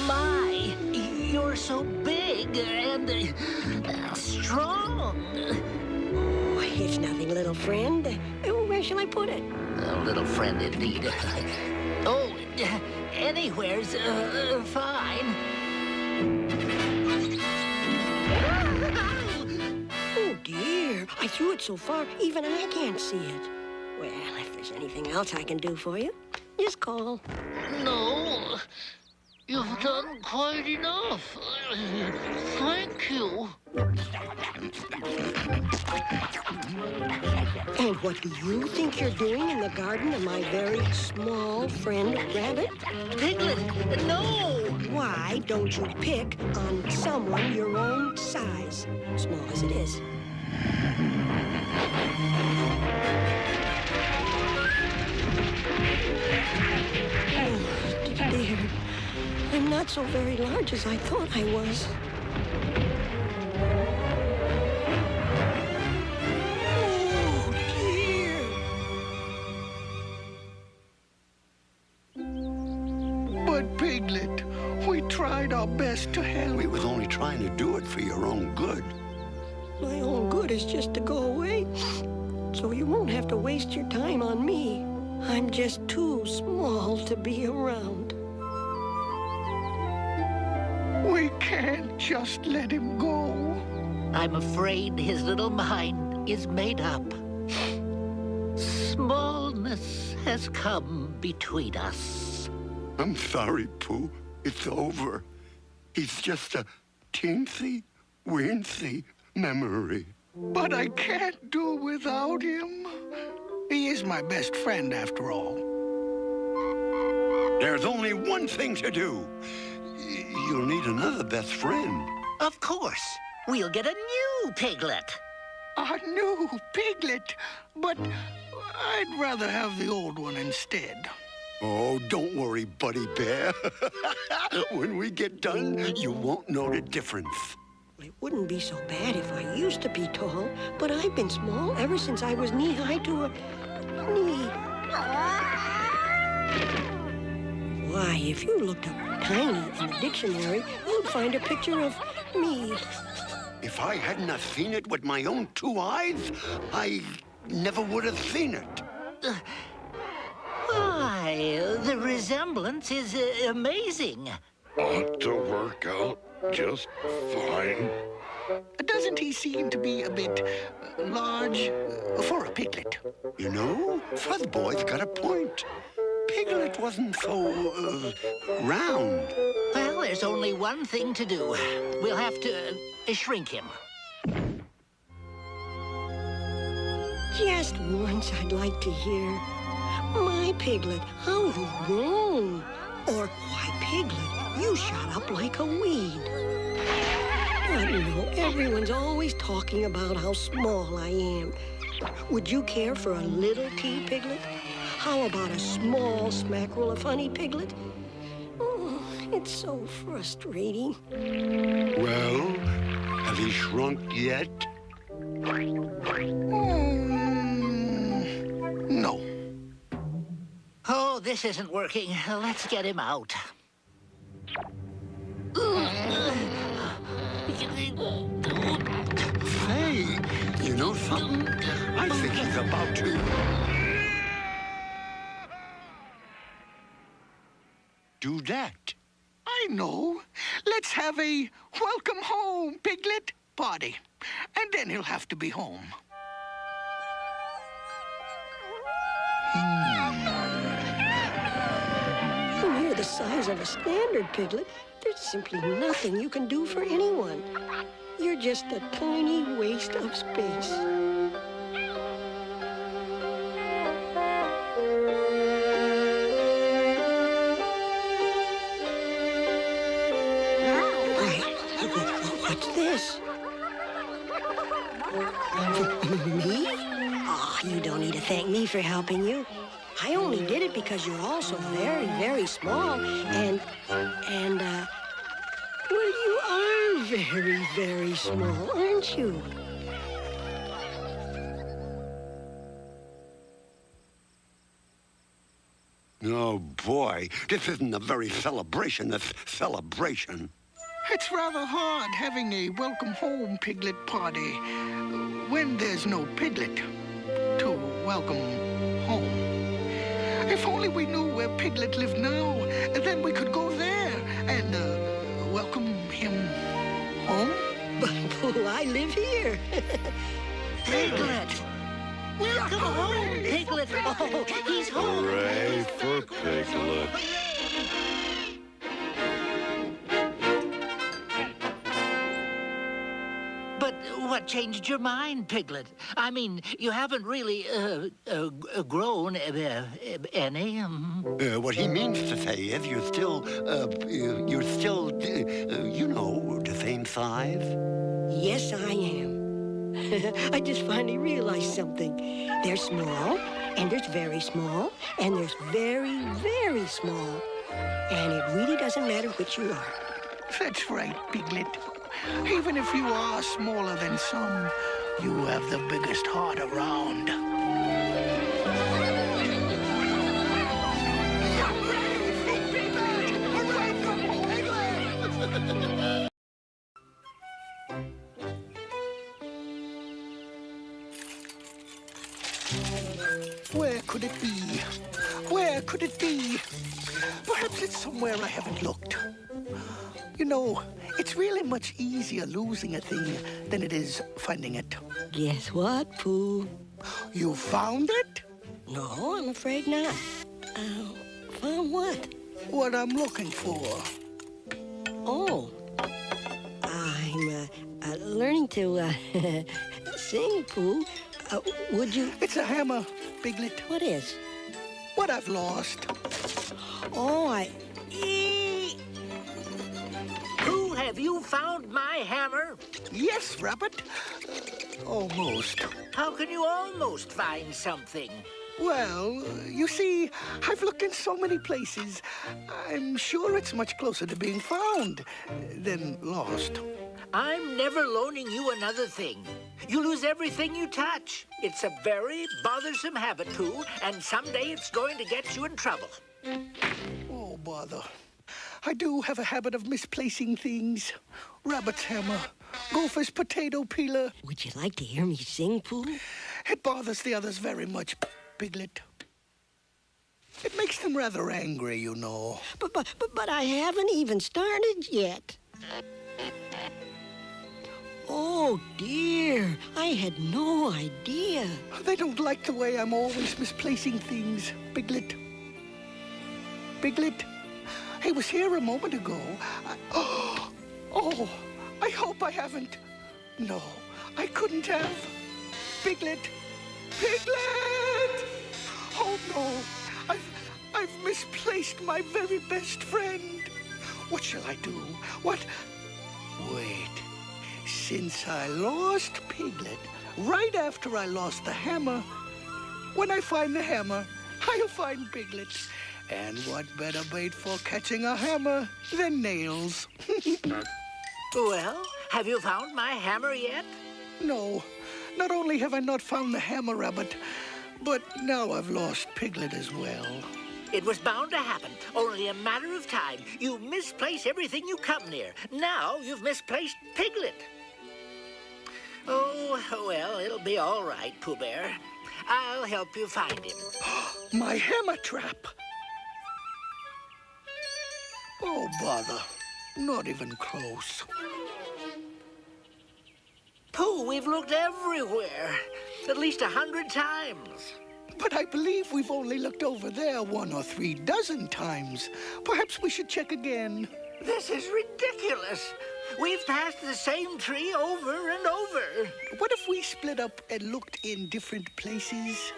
My, you're so big and strong. Oh, it's nothing, little friend. Where shall I put it? A little friend indeed. Oh, anywhere's fine. Oh, dear. I threw it so far, even I can't see it. Well, if there's anything else I can do for you, just call. No, you've done quite enough. Thank you. And what do you think you're doing in the garden of my very small friend Rabbit? Piglet, no! Why don't you pick on someone your own size, small as it is? Oh, dear. I'm not so very large as I thought I was. But Piglet. We tried our best to help. We was only trying to do it for your own good. My own good is just to go away, so you won't have to waste your time on me. I'm just too small to be around. We can't just let him go. I'm afraid his little mind is made up. Smallness has come between us. I'm sorry, Pooh. It's over. He's just a teensy, weensy memory. But I can't do without him. He is my best friend, after all. There's only one thing to do. You'll need another best friend. Of course. We'll get a new Piglet. A new Piglet? But I'd rather have the old one instead. Oh, don't worry, Buddy Bear. When we get done, you won't know the difference. It wouldn't be so bad if I used to be tall, but I've been small ever since I was knee-high to a knee. Why, if you looked up tiny in the dictionary, you'd find a picture of me. If I hadn't have seen it with my own two eyes, I never would have seen it. Why, the resemblance is amazing. Ought to work out just fine. Doesn't he seem to be a bit large for a piglet? You know, Fuzzboy's got a point. Piglet wasn't so round. Well, there's only one thing to do. We'll have to shrink him. Just once I'd like to hear, "My Piglet, how you've grown." Or, "Why, Piglet, you shot up like a weed." But no, everyone's always talking about how small I am. Would you care for a little tea piglet? How about a small smackerel of honey piglet? Oh, it's so frustrating. Well, have he shrunk yet? No. Oh, this isn't working. Let's get him out. Hey, you know something? I think he's about to... do that. I know. Let's have a welcome home, Piglet party. And then he'll have to be home. When you're the size of a standard piglet, there's simply nothing you can do for anyone. You're just a tiny waste of space. What's this? Me? Oh, you don't need to thank me for helping you. I only did it because you're all so very, very small, well, you are very, very small, aren't you? Oh, boy, this isn't a very this celebration. It's rather hard having a welcome home Piglet party when there's no Piglet to welcome home. If only we knew where Piglet lived now, then we could go there and welcome him home. But Pooh, I live here. Piglet! Welcome home, Piglet! Oh, he's home! Hooray for Piglet! But what changed your mind, Piglet? I mean, you haven't really grown any. What he means to say is you're still, you know, the same size. Yes, I am. I just finally realized something. There's small, and there's very small, and there's very, very small. And it really doesn't matter which you are. That's right, Piglet. Even if you are smaller than some, you have the biggest heart around. Hooray for Piglet! could it be? Where could it be? Perhaps it's somewhere I haven't looked. You know, it's really much easier losing a thing than it is finding it. Guess what, Pooh? You found it? No, I'm afraid not. Found what? What I'm looking for. Oh. I'm learning to sing, Pooh. Would you... It's a hammer, Piglet. What is? What I've lost. Oh, Pooh, have you found my hammer? Yes, Rabbit. Almost. How can you almost find something? Well, you see, I've looked in so many places. I'm sure it's much closer to being found than lost. I'm never loaning you another thing. You lose everything you touch. It's a very bothersome habit, Pooh, and someday it's going to get you in trouble. Oh, bother. I do have a habit of misplacing things. Rabbit's hammer, Gopher's potato peeler. Would you like to hear me sing, Pooh? It bothers the others very much, Piglet. It makes them rather angry, you know. But I haven't even started yet. Oh, dear. I had no idea. They don't like the way I'm always misplacing things, Piglet. Piglet, he was here a moment ago. I hope I haven't. No, I couldn't have. Piglet! Piglet! Oh, no. I've misplaced my very best friend. What shall I do? What? Wait. Since I lost Piglet, right after I lost the hammer, when I find the hammer, I'll find Piglet. And what better bait for catching a hammer than nails? Well, have you found my hammer yet? No. Not only have I not found the hammer, Rabbit, but now I've lost Piglet as well. It was bound to happen. Only a matter of time. You misplace everything you come near. Now you've misplaced Piglet. Oh, well, it'll be all right, Pooh Bear. I'll help you find him. My hammer trap! Oh, bother. Not even close. Pooh, we've looked everywhere. At least 100 times. But I believe we've only looked over there 1 or 3 dozen times. Perhaps we should check again. This is ridiculous. We've passed the same tree over and over. What if we split up and looked in different places?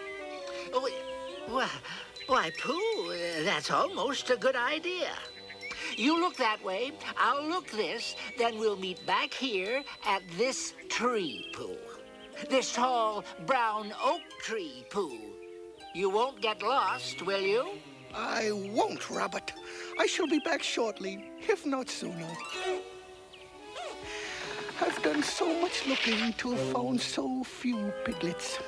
Why, Pooh, that's almost a good idea. You look that way, I'll look this, then we'll meet back here at this tree, Pooh. This tall, brown oak tree, Pooh. You won't get lost, will you? I won't, Rabbit. I shall be back shortly, if not sooner. I've done so much looking to have found so few piglets.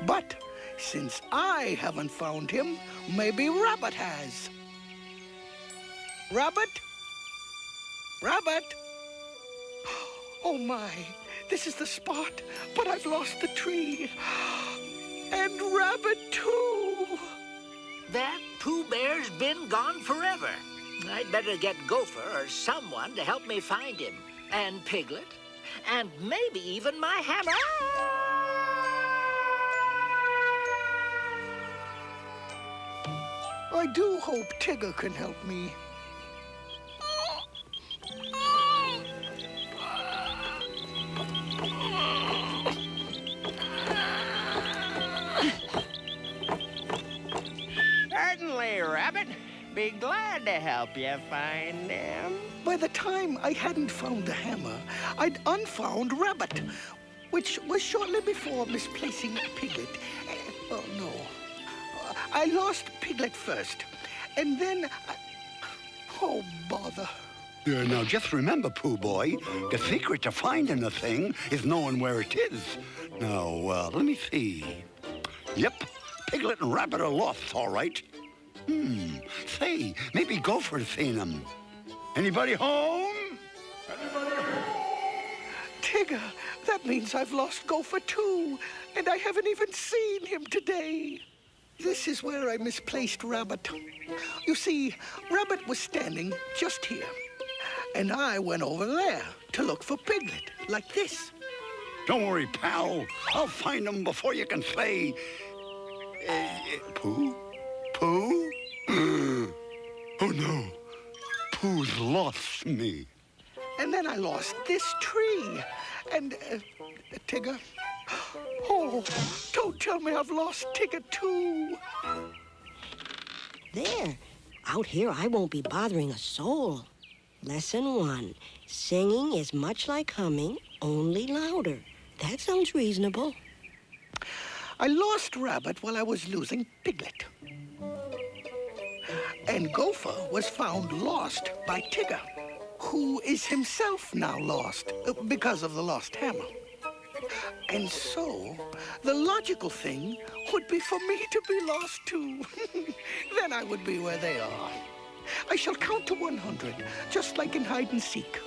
But since I haven't found him, maybe Rabbit has. Rabbit? Rabbit? Oh my, this is the spot, but I've lost the tree. And Rabbit too. That Pooh Bear's been gone forever. I'd better get Gopher or someone to help me find him. And Piglet. And maybe even my hammer. I do hope Tigger can help me. Certainly, Rabbit. Be glad to help you find him. By the time I hadn't found the hammer, I'd unfound Rabbit, which was shortly before misplacing Piglet. Oh, no. I lost Piglet first, and then oh, bother. Now, just remember, Pooh Boy, the secret to finding a thing is knowing where it is. Now, let me see. Yep, Piglet and Rabbit are lost, all right. Say, maybe Gopher's seen them. Anybody home? Anybody home? Tigger, that means I've lost Gopher too, and I haven't even seen him today. this is where I misplaced Rabbit. You see, Rabbit was standing just here, and I went over there to look for Piglet, like this. Don't worry, pal. I'll find him before you can say... Pooh? Pooh? Oh, no. Pooh's lost me. And then I lost this tree. And, Tigger... Oh, don't tell me I've lost Tigger, too. There. Out here, I won't be bothering a soul. Lesson 1. Singing is much like humming, only louder. That sounds reasonable. I lost Rabbit while I was losing Piglet. And Gopher was found lost by Tigger, who is himself now lost because of the lost hammer. And so, the logical thing would be for me to be lost too. Then I would be where they are. I shall count to 100, just like in hide and seek.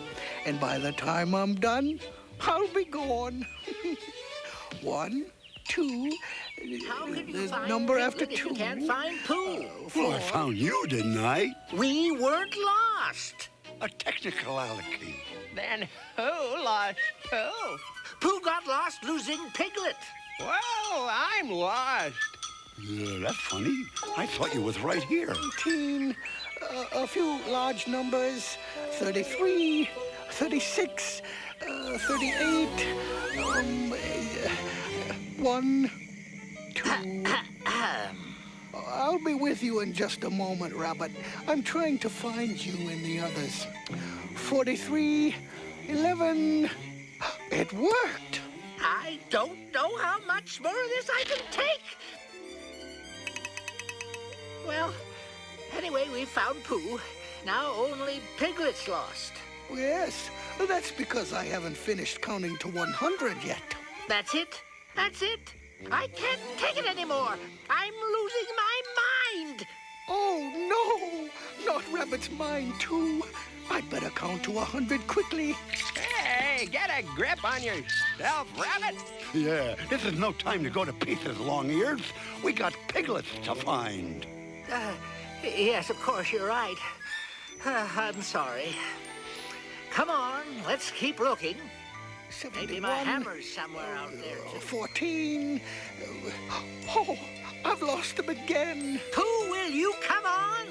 And by the time I'm done, I'll be gone. 1, 2, there's number after 2. If you can't find Pooh? Well, I found you, didn't I? We weren't lost. A technicality. Then who lost Pooh? Pooh got lost losing Piglet. Well, I'm lost. Yeah, that's funny. I thought you was right here. 18, a few large numbers, 33, 36, 38, 1, 2. I'll be with you in just a moment, Rabbit. I'm trying to find you in the others. 43, 11. It worked. I don't know how much more of this I can take. Well, anyway, we found Pooh. Now only Piglet's lost. Yes, that's because I haven't finished counting to 100 yet. That's it. That's it. I can't take it anymore. I'm losing my mind. Oh, no. Not Rabbit's mind, too. I'd better count to 100 quickly. Hey, get a grip on yourself, Rabbit. Yeah, this is no time to go to pieces, long ears. We got Piglets to find. Yes, of course, you're right. I'm sorry. Come on, let's keep looking. 71, maybe my hammer's somewhere out there, too. 14. Oh, I've lost him again. Pooh, will you come on?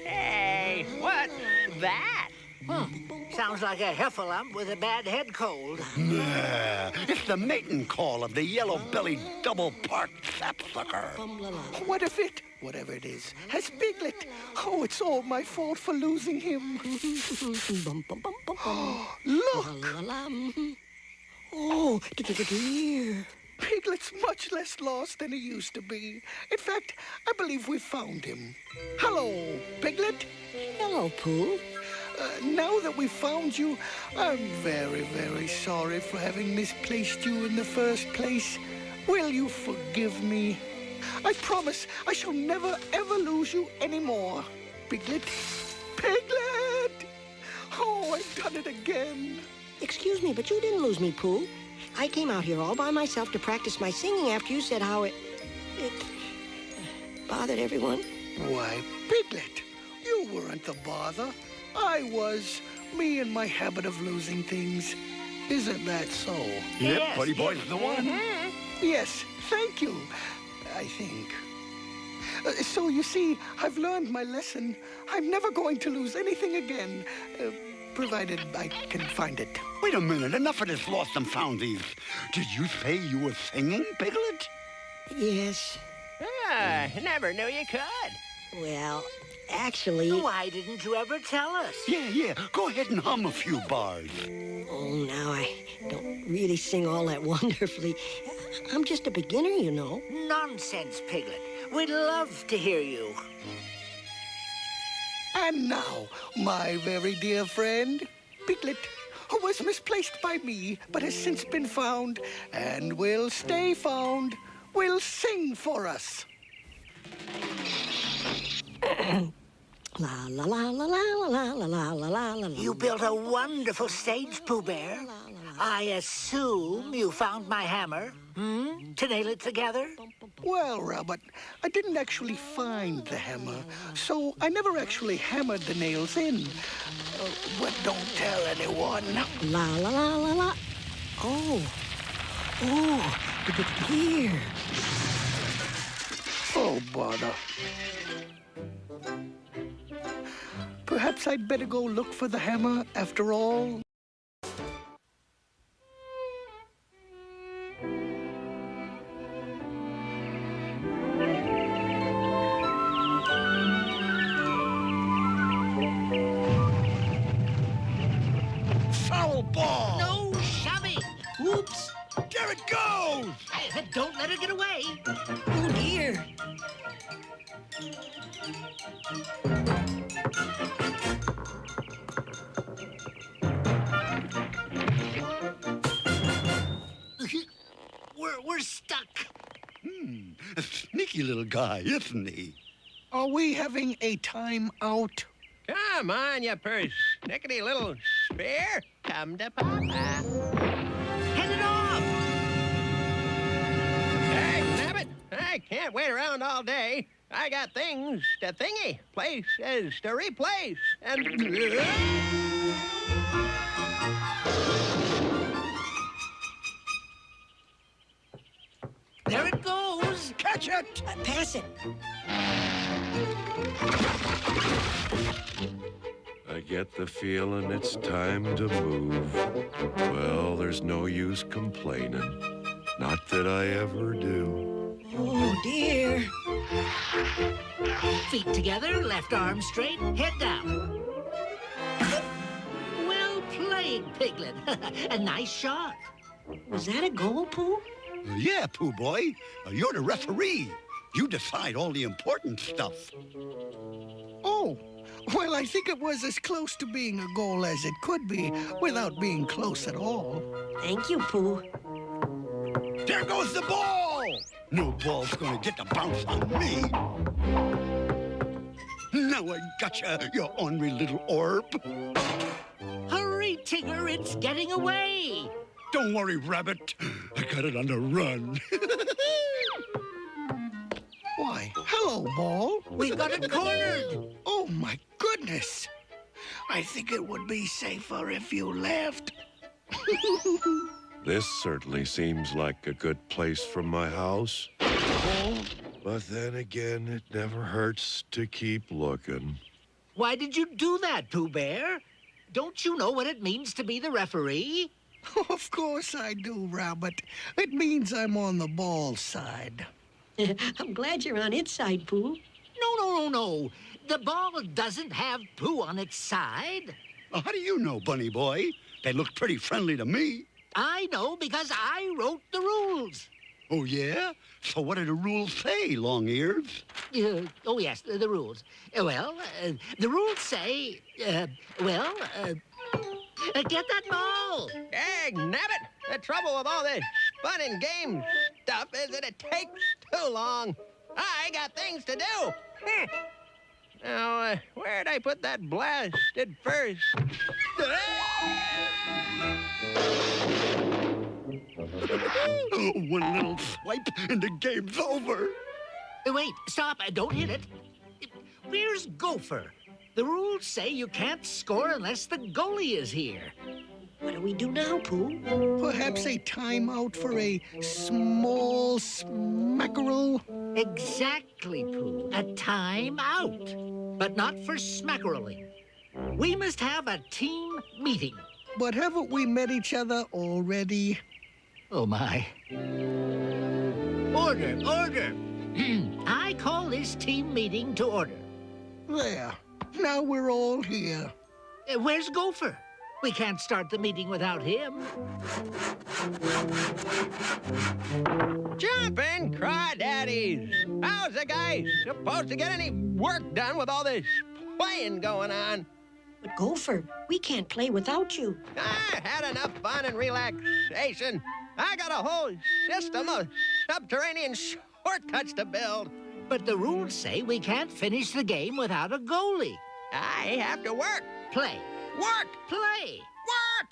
Hey, what's that? Sounds like a heffalump with a bad head cold. Nah, it's the mating call of the yellow-bellied double-parked sapsucker. What if it, whatever it is, has Piglet? Oh, it's all my fault for losing him. Look! Oh, dear. Piglet's much less lost than he used to be. In fact, I believe we found him. Hello, Piglet. Hello, Pooh. Now that we've found you, I'm very, very sorry for having misplaced you in the first place. Will you forgive me? I promise I shall never, ever lose you anymore. Piglet. Piglet! Oh, I've done it again. Excuse me, but you didn't lose me, Pooh. I came out here all by myself to practice my singing after you said how it bothered everyone. Why, Piglet, you weren't the bother. I was. Me and my habit of losing things. Isn't that so? Yep, Yes, Buddy Boy's the one. Yes, thank you, I think. So you see, I've learned my lesson. I'm never going to lose anything again, provided I can find it. Wait a minute, enough of this lost and foundies. Did you say you were singing, Piglet? Yes. Never knew you could. Well, actually... Why didn't you ever tell us? Yeah, go ahead and hum a few bars. Oh, now I don't really sing all that wonderfully. I'm just a beginner, you know. Nonsense, Piglet. We'd love to hear you. And now, my very dear friend, Piglet, who was misplaced by me, but has since been found, and will stay found, will sing for us. La la la la la la la la la la la. You built a wonderful stage, Pooh Bear. I assume you found my hammer. To nail it together? Well, Robert, I didn't actually find the hammer, so I never actually hammered the nails in. But don't tell anyone. La la la la la. Oh, here. Oh, bother. Perhaps I'd better go look for the hammer after all. Foul ball! No shoving! Whoops! There it goes! Don't let her get away! Oh, dear. We're stuck. A sneaky little guy, isn't he? Are we having a time out? Come on, you persnickety little spare. Come to Papa. Head it off! Hey, Nabbit, I can't wait around all day. I got things to thingy, places to replace, and... There it goes! Catch it! Pass it. I get the feeling it's time to move. Well, there's no use complaining. Not that I ever do. Oh, dear. Feet together, left arm straight, head down. Well played, Piglet. A nice shot. Was that a goal, Pooh? Yeah, Pooh boy. You're the referee. You decide all the important stuff. Oh, well, I think it was as close to being a goal as it could be without being close at all. Thank you, Pooh. There goes the ball! No ball's gonna get the bounce on me. Now I gotcha, you ornery little orb. Hurry, Tigger, it's getting away. Don't worry, Rabbit. I got it on the run. Why, hello, Ball. We've got it cornered. Oh, my goodness. I think it would be safer if you left. This certainly seems like a good place from my house. But then again, it never hurts to keep looking. Why did you do that, Pooh Bear? Don't you know what it means to be the referee? Of course I do, Rabbit. It means I'm on the ball side. I'm glad you're on its side, Pooh. No. The ball doesn't have Pooh on its side. Well, how do you know, Bunny Boy? They look pretty friendly to me. I know because I wrote the rules. Oh, yeah? So what do the rules say, Long Ears? Oh, yes, the rules. The rules say, get that ball. Hey, Nabbit, the trouble with all this fun and games stuff is that it takes too long. I got things to do. Now, where'd I put that blasted first? One little swipe and the game's over. Wait, stop. Don't hit it. Where's Gopher? The rules say you can't score unless the goalie is here. What do we do now, Pooh? Perhaps a timeout for a small smackerel? Exactly, Pooh. A timeout. But not for smackereling. We must have a team meeting. But haven't we met each other already? Oh, my. Order. I call this team meeting to order. There. Now we're all here. Where's Gopher? We can't start the meeting without him. Jumpin' crawdaddies! How's a guy supposed to get any work done with all this playing going on? But Gopher, we can't play without you. I had enough fun and relaxation. I got a whole system of subterranean shortcuts to build. But the rules say we can't finish the game without a goalie. I have to work. Play. Work! Play. Work!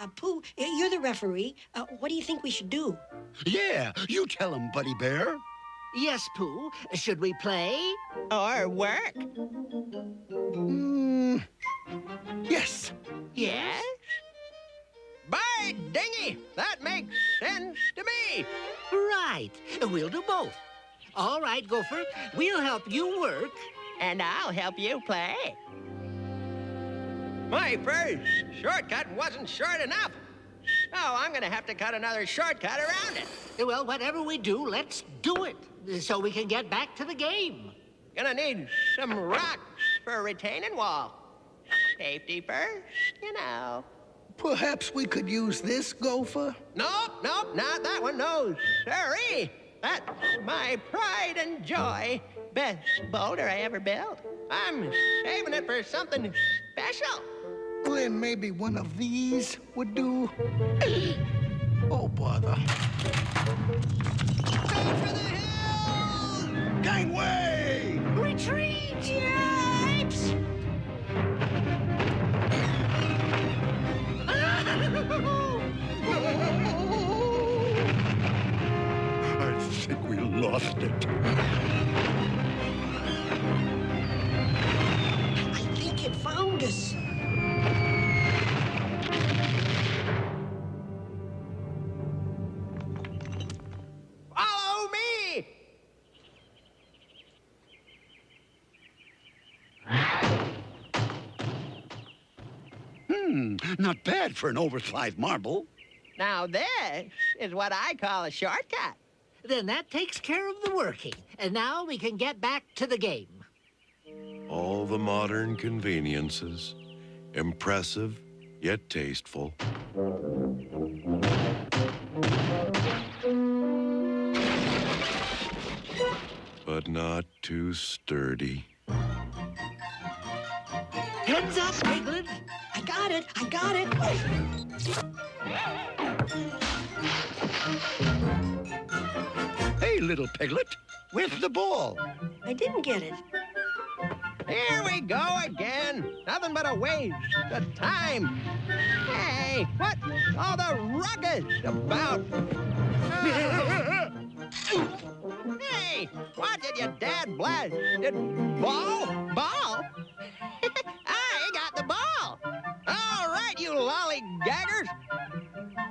Pooh, you're the referee. What do you think we should do? Yeah, you tell him, Buddy Bear. Yes, Pooh. Should we play? Or work? Yes. Yes? By dingy, that makes sense to me. Right. We'll do both. All right, Gopher. We'll help you work. And I'll help you play. My first shortcut wasn't short enough. So I'm going to have to cut another shortcut around it. Well, whatever we do, let's do it so we can get back to the game. Gonna need some rocks for a retaining wall. Safety first, you know. Perhaps we could use this, Gopher? Nope, not that one, no, sirree. That's my pride and joy. Best boulder I ever built. I'm saving it for something special. Then maybe one of these would do. Oh, bother. Gangway! Retreat, yipes! I think we lost it. I think it found us. Follow me! Not bad for an oversized marble. Now this is what I call a shortcut. Then that takes care of the working. And now we can get back to the game. All the modern conveniences, impressive yet tasteful. But not too sturdy. Heads up, Piglet. I got it. I got it. Hey, little piglet, where's the ball? I didn't get it. Here we go again. Nothing but a waste of time. Hey, what's all the ruckus about? Hey, watch it, you dad blasted ball. Ball? I got the ball. All right, you lollygaggers.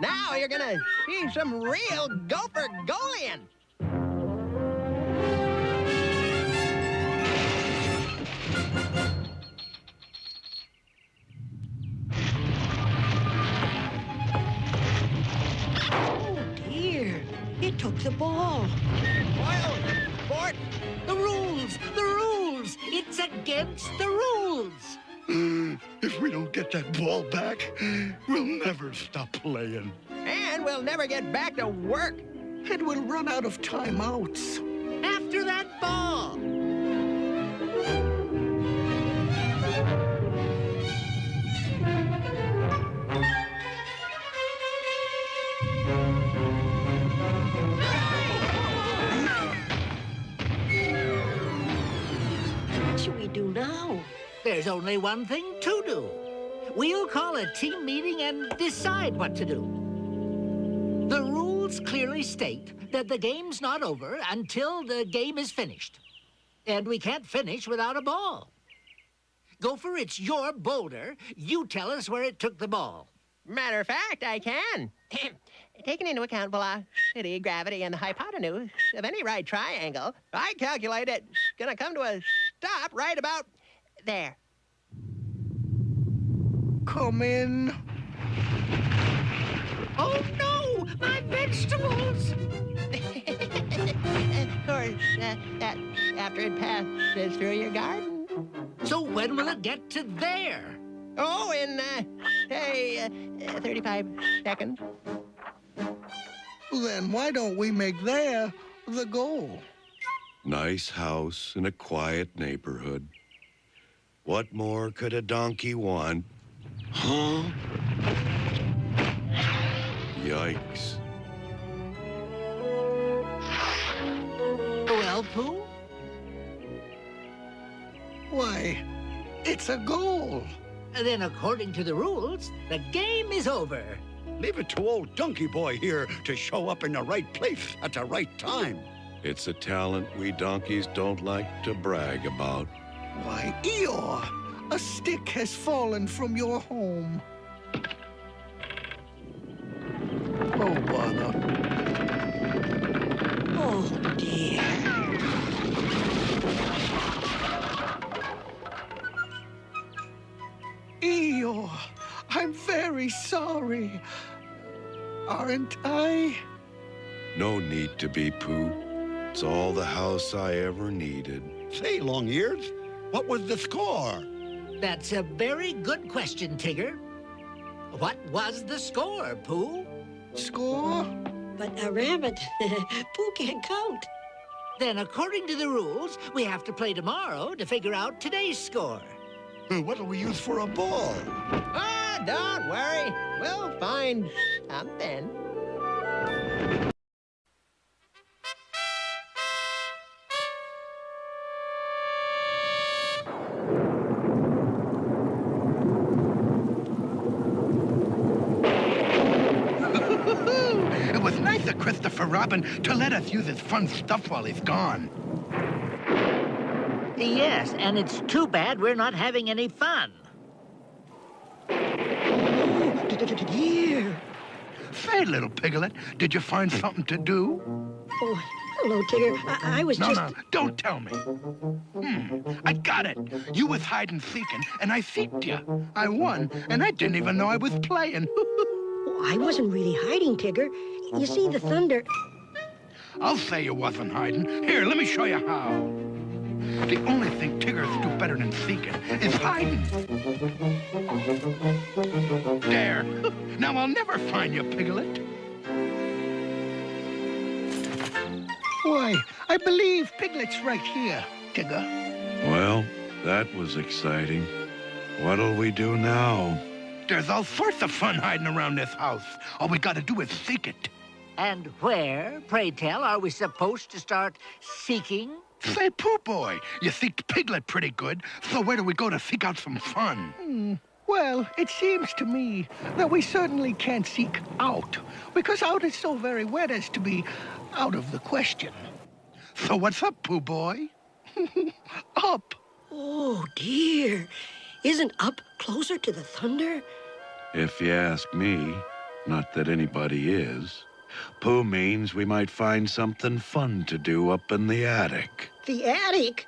Now you're gonna see some real gopher goalian. It took the ball. Wild sport. The rules! The rules! It's against the rules! If we don't get that ball back, we'll never stop playing. And we'll never get back to work. And we'll run out of timeouts. After that ball! What should we do now? There's only one thing to do. We'll call a team meeting and decide what to do. The rules clearly state that the game's not over until the game is finished. And we can't finish without a ball. Gopher, it's your boulder. You tell us where it took the ball. Matter of fact, I can. Taking into account velocity, gravity, and the hypotenuse of any right triangle, I calculate it's gonna come to a stop right about there. Come in. Oh, no! My vegetables! Of course, that's after it passes through your garden. So when will it get to there? Oh, in, say, 35 seconds. Then why don't we make there the goal? Nice house in a quiet neighborhood. What more could a donkey want? Huh? Yikes. Well, Pooh? Why, it's a goal. Then according to the rules, the game is over. Leave it to old Donkey Boy here to show up in the right place at the right time. It's a talent we donkeys don't like to brag about. Why, Eeyore, a stick has fallen from your home. Oh, bother. Oh, dear. Eeyore, I'm very sorry. Aren't I? No need to be, Pooh. It's all the house I ever needed. Say, Long Ears, what was the score? That's a very good question, Tigger. What was the score, Pooh? Score? But a rabbit, Pooh can't count. Then according to the rules, we have to play tomorrow to figure out today's score. What'll we use for a ball? Ah, don't worry. We'll find something. It was nice of Christopher Robin to let us use his fun stuff while he's gone. Yes, and it's too bad we're not having any fun. Dear. Say, little Piglet, did you find something to do? Oh, hello, Tigger. I was just... No, don't tell me. I got it. You was hiding seeking, and I seeked you. I won, and I didn't even know I was playing. Oh, I wasn't really hiding, Tigger. You see, the thunder... I'll say you wasn't hiding. Here, let me show you how. The only thing Tiggers do better than seeking is hiding. There. Now I'll never find you, Piglet. Why, I believe Piglet's right here, Tigger. Well, that was exciting. What'll we do now? There's all sorts of fun hiding around this house. All we gotta do is seek it. And where, pray tell, are we supposed to start seeking? Say, Pooh Boy, you seeked Piglet pretty good, so where do we go to seek out some fun? Well, it seems to me that we certainly can't seek out, because out is so very wet as to be out of the question. So what's up, Pooh Boy? Up. Oh, dear. Isn't up closer to the thunder? If you ask me, not that anybody is. Pooh means we might find something fun to do up in the attic. The attic?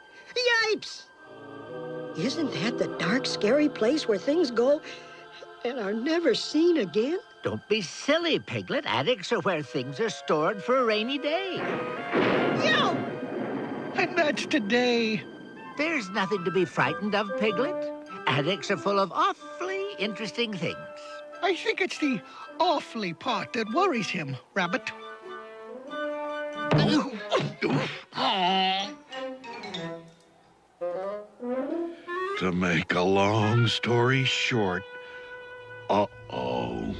Yipes! Isn't that the dark, scary place where things go and are never seen again? Don't be silly, Piglet. Attics are where things are stored for a rainy day. Yo! And that's today. There's nothing to be frightened of, Piglet. Attics are full of awfully interesting things. I think it's the awfully part that worries him, Rabbit. To make a long story short, uh-oh.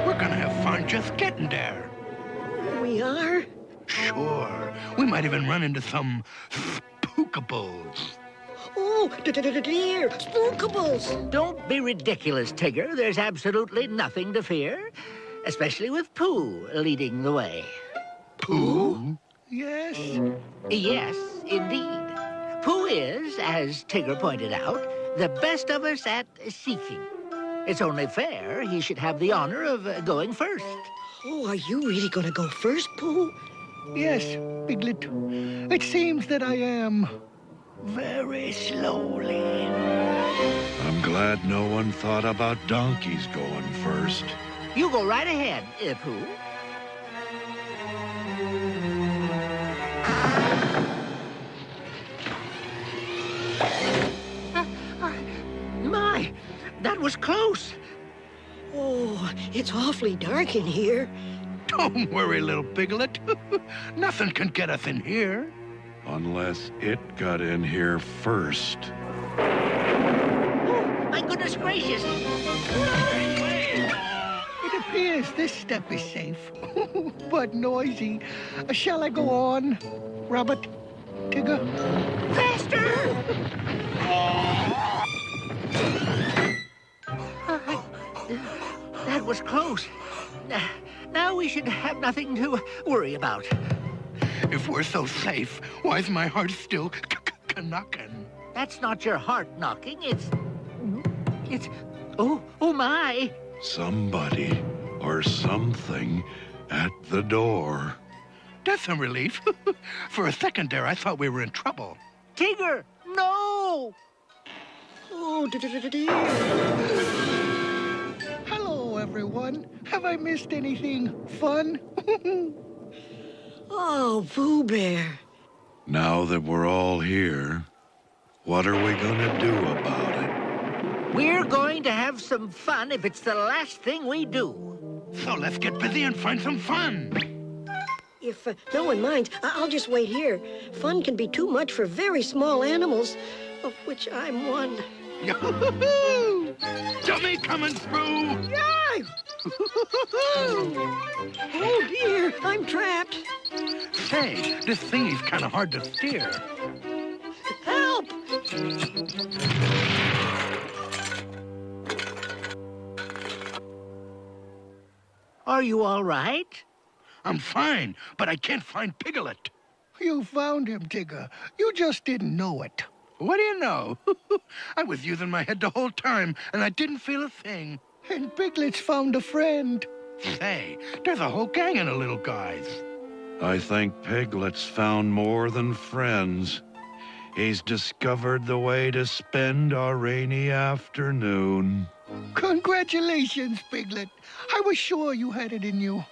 We're gonna have fun just getting there. We are? Sure. We might even run into some spookables. Oh, dear, spookables. Don't be ridiculous, Tigger. There's absolutely nothing to fear, especially with Pooh leading the way. Pooh? Yes? Yes, indeed. Pooh is, as Tigger pointed out, the best of us at seeking. It's only fair he should have the honor of going first. Oh, are you really going to go first, Pooh? Yes, Piglet. It seems that I am. Very slowly. I'm glad no one thought about donkeys going first. You go right ahead, Pooh. My, that was close. Oh, it's awfully dark in here. Don't worry, little Piglet. Nothing can get us in here. Unless it got in here first. Oh, my goodness gracious. It appears this step is safe, but noisy. Shall I go on, Rabbit? Tigger? Faster! was close. Now we should have nothing to worry about. If we're so safe, why's my heart still knocking? That's not your heart knocking. It's... Oh my. Somebody or something at the door. That's a relief. For a second there, I thought we were in trouble. Tigger, no! Oh, dear. Hello, everyone. Have I missed anything fun? Oh, Pooh Bear. Now that we're all here, what are we gonna do about it? We're going to have some fun if it's the last thing we do. So let's get busy and find some fun. If no one minds, I'll just wait here. Fun can be too much for very small animals, of which I'm one. Yahoo! Dummy coming through! Yay! Oh, dear, I'm trapped. Say, this thingy's kind of hard to steer. Help! Are you all right? I'm fine, but I can't find Piglet. You found him, Tigger. You just didn't know it. What do you know? I was using my head the whole time, and I didn't feel a thing. And Piglet's found a friend. Say, there's a whole gang of the little guys. I think Piglet's found more than friends. He's discovered the way to spend our rainy afternoon. Congratulations, Piglet. I was sure you had it in you.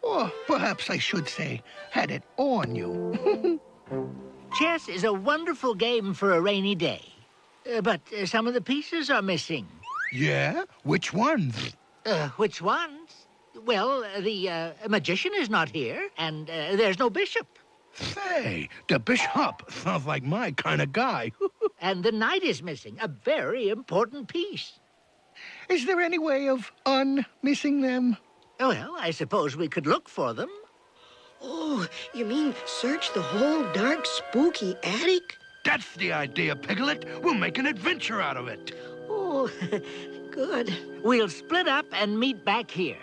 Or perhaps I should say, had it on you. Chess is a wonderful game for a rainy day. But some of the pieces are missing. Yeah? Which ones? Which ones? Well, the magician is not here, and there's no bishop. Say, the bishop sounds like my kind of guy. And the knight is missing, a very important piece. Is there any way of unmissing them? Well, I suppose we could look for them. Oh, you mean search the whole dark, spooky attic? That's the idea, Piglet. We'll make an adventure out of it. Oh, good. We'll split up and meet back here.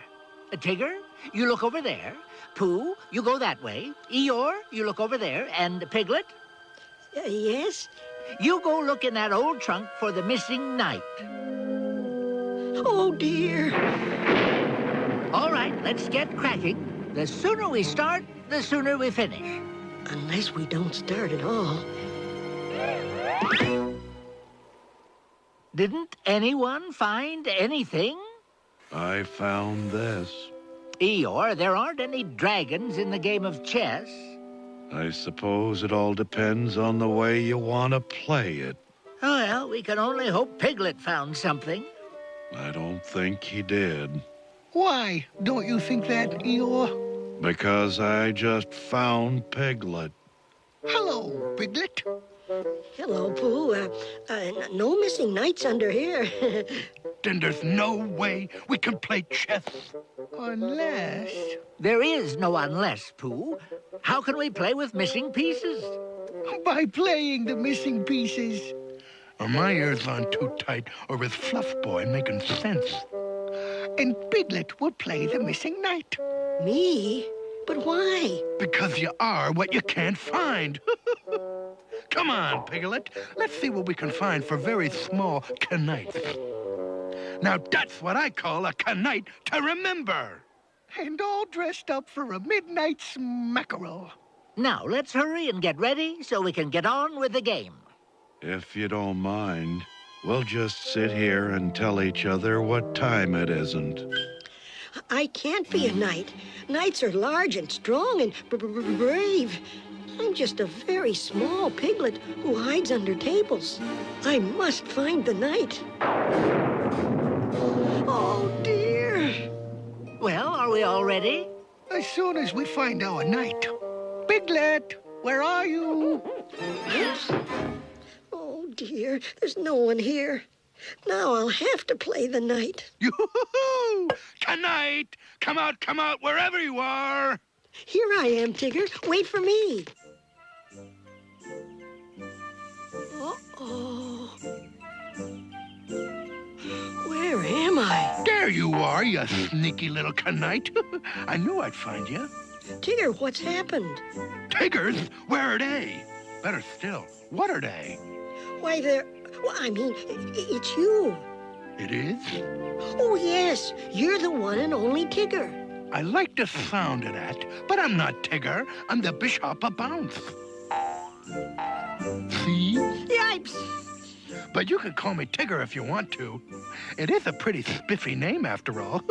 Tigger, you look over there. Pooh, you go that way. Eeyore, you look over there. And Piglet? Yes? You go look in that old trunk for the missing knight. Oh, dear. All right, let's get cracking. The sooner we start, the sooner we finish. Unless we don't start at all. Didn't anyone find anything? I found this. Eeyore, there aren't any dragons in the game of chess. I suppose it all depends on the way you want to play it. Oh, well, we can only hope Piglet found something. I don't think he did. Why don't you think that, Eeyore? Because I just found Piglet. Hello, Piglet. Hello, Pooh. No missing knights under here. Then there's no way we can play chess. Unless... There is no unless, Pooh. How can we play with missing pieces? By playing the missing pieces. Are my ears on too tight, or is Fluff Boy making sense? And Piglet will play the missing knight. Me? But why? Because you are what you can't find. Come on, Piglet. Let's see what we can find for very small knights. Now that's what I call a knight to remember. And all dressed up for a midnight smackerel. Now, let's hurry and get ready so we can get on with the game. If you don't mind, we'll just sit here and tell each other what time it isn't. I can't be a knight. Knights are large and strong and brave. I'm just a very small piglet who hides under tables. I must find the knight. Oh, dear. Well, are we all ready? As soon as we find our knight. Piglet, where are you? Oops. Oh, dear. There's no one here. Now I'll have to play the knight. Yoo-hoo-hoo! Knight! Come out, wherever you are! Here I am, Tigger. Wait for me. Uh-oh. Where am I? There There you are, you sneaky little Knight. I knew I'd find you. Tigger, what's happened? Tigers? Where are they? Better still, what are they? Why, well, I mean, it's you. It is? Oh, yes. You're the one and only Tigger. I like the sound of that, but I'm not Tigger. I'm the Bishop of Bounce. See? Yipes! But you can call me Tigger if you want to. It is a pretty spiffy name, after all.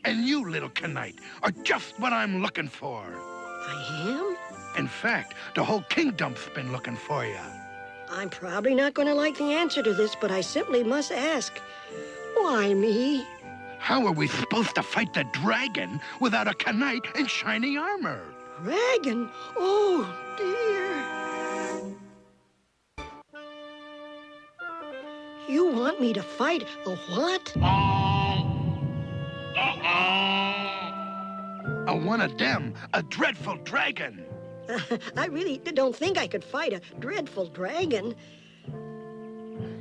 And you, little Knight, are just what I'm looking for. I am? In fact, the whole kingdom's been looking for you. I'm probably not going to like the answer to this, but I simply must ask. Why me? How are we supposed to fight the dragon without a Knight in shiny armor? Dragon? Oh, dear. You want me to fight a what? A one of them, a dreadful dragon. I really don't think I could fight a dreadful dragon.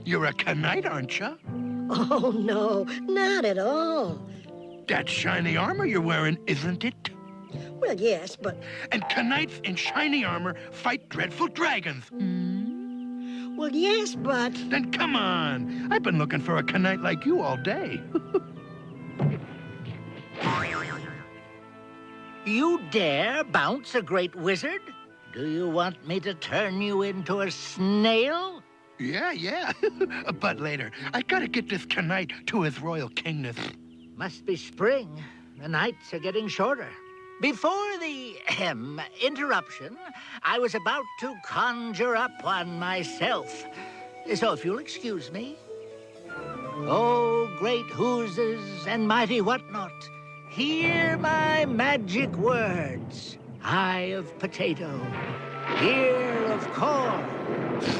You're a Knight, aren't you? Oh, no, not at all. That shiny armor you're wearing, isn't it? Well, yes, but... And Knights in shiny armor fight dreadful dragons. Well, yes, but... Then come on. I've been looking for a Knight like you all day. You dare bounce a great wizard? Do you want me to turn you into a snail? Yeah. But later, I gotta get this Knight to his royal kingness. Must be spring. The nights are getting shorter. Before the interruption, I was about to conjure up one myself. So if you'll excuse me. Oh, great whoozes and mighty whatnot, hear my magic words. Eye of potato, ear of corn.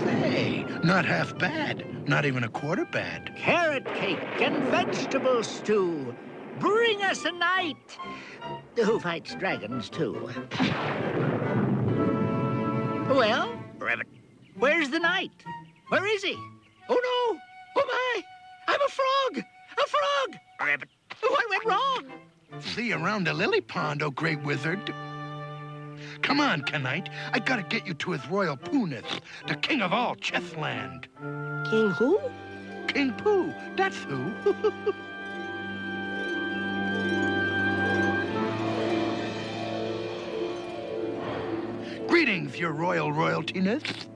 Hey, not half bad. Not even a quarter bad. Carrot cake and vegetable stew. Bring us a knight who fights dragons, too. Well, Rabbit, where's the knight? Where is he? Oh, no. Oh, my. I'm a frog. A frog. Rabbit, what went wrong? See you around the lily pond, oh great wizard. Come on, Knight. I gotta get you to his royal Poohness, the king of all Chessland. King who? King Pooh, that's who. Greetings, your royal royaltiness.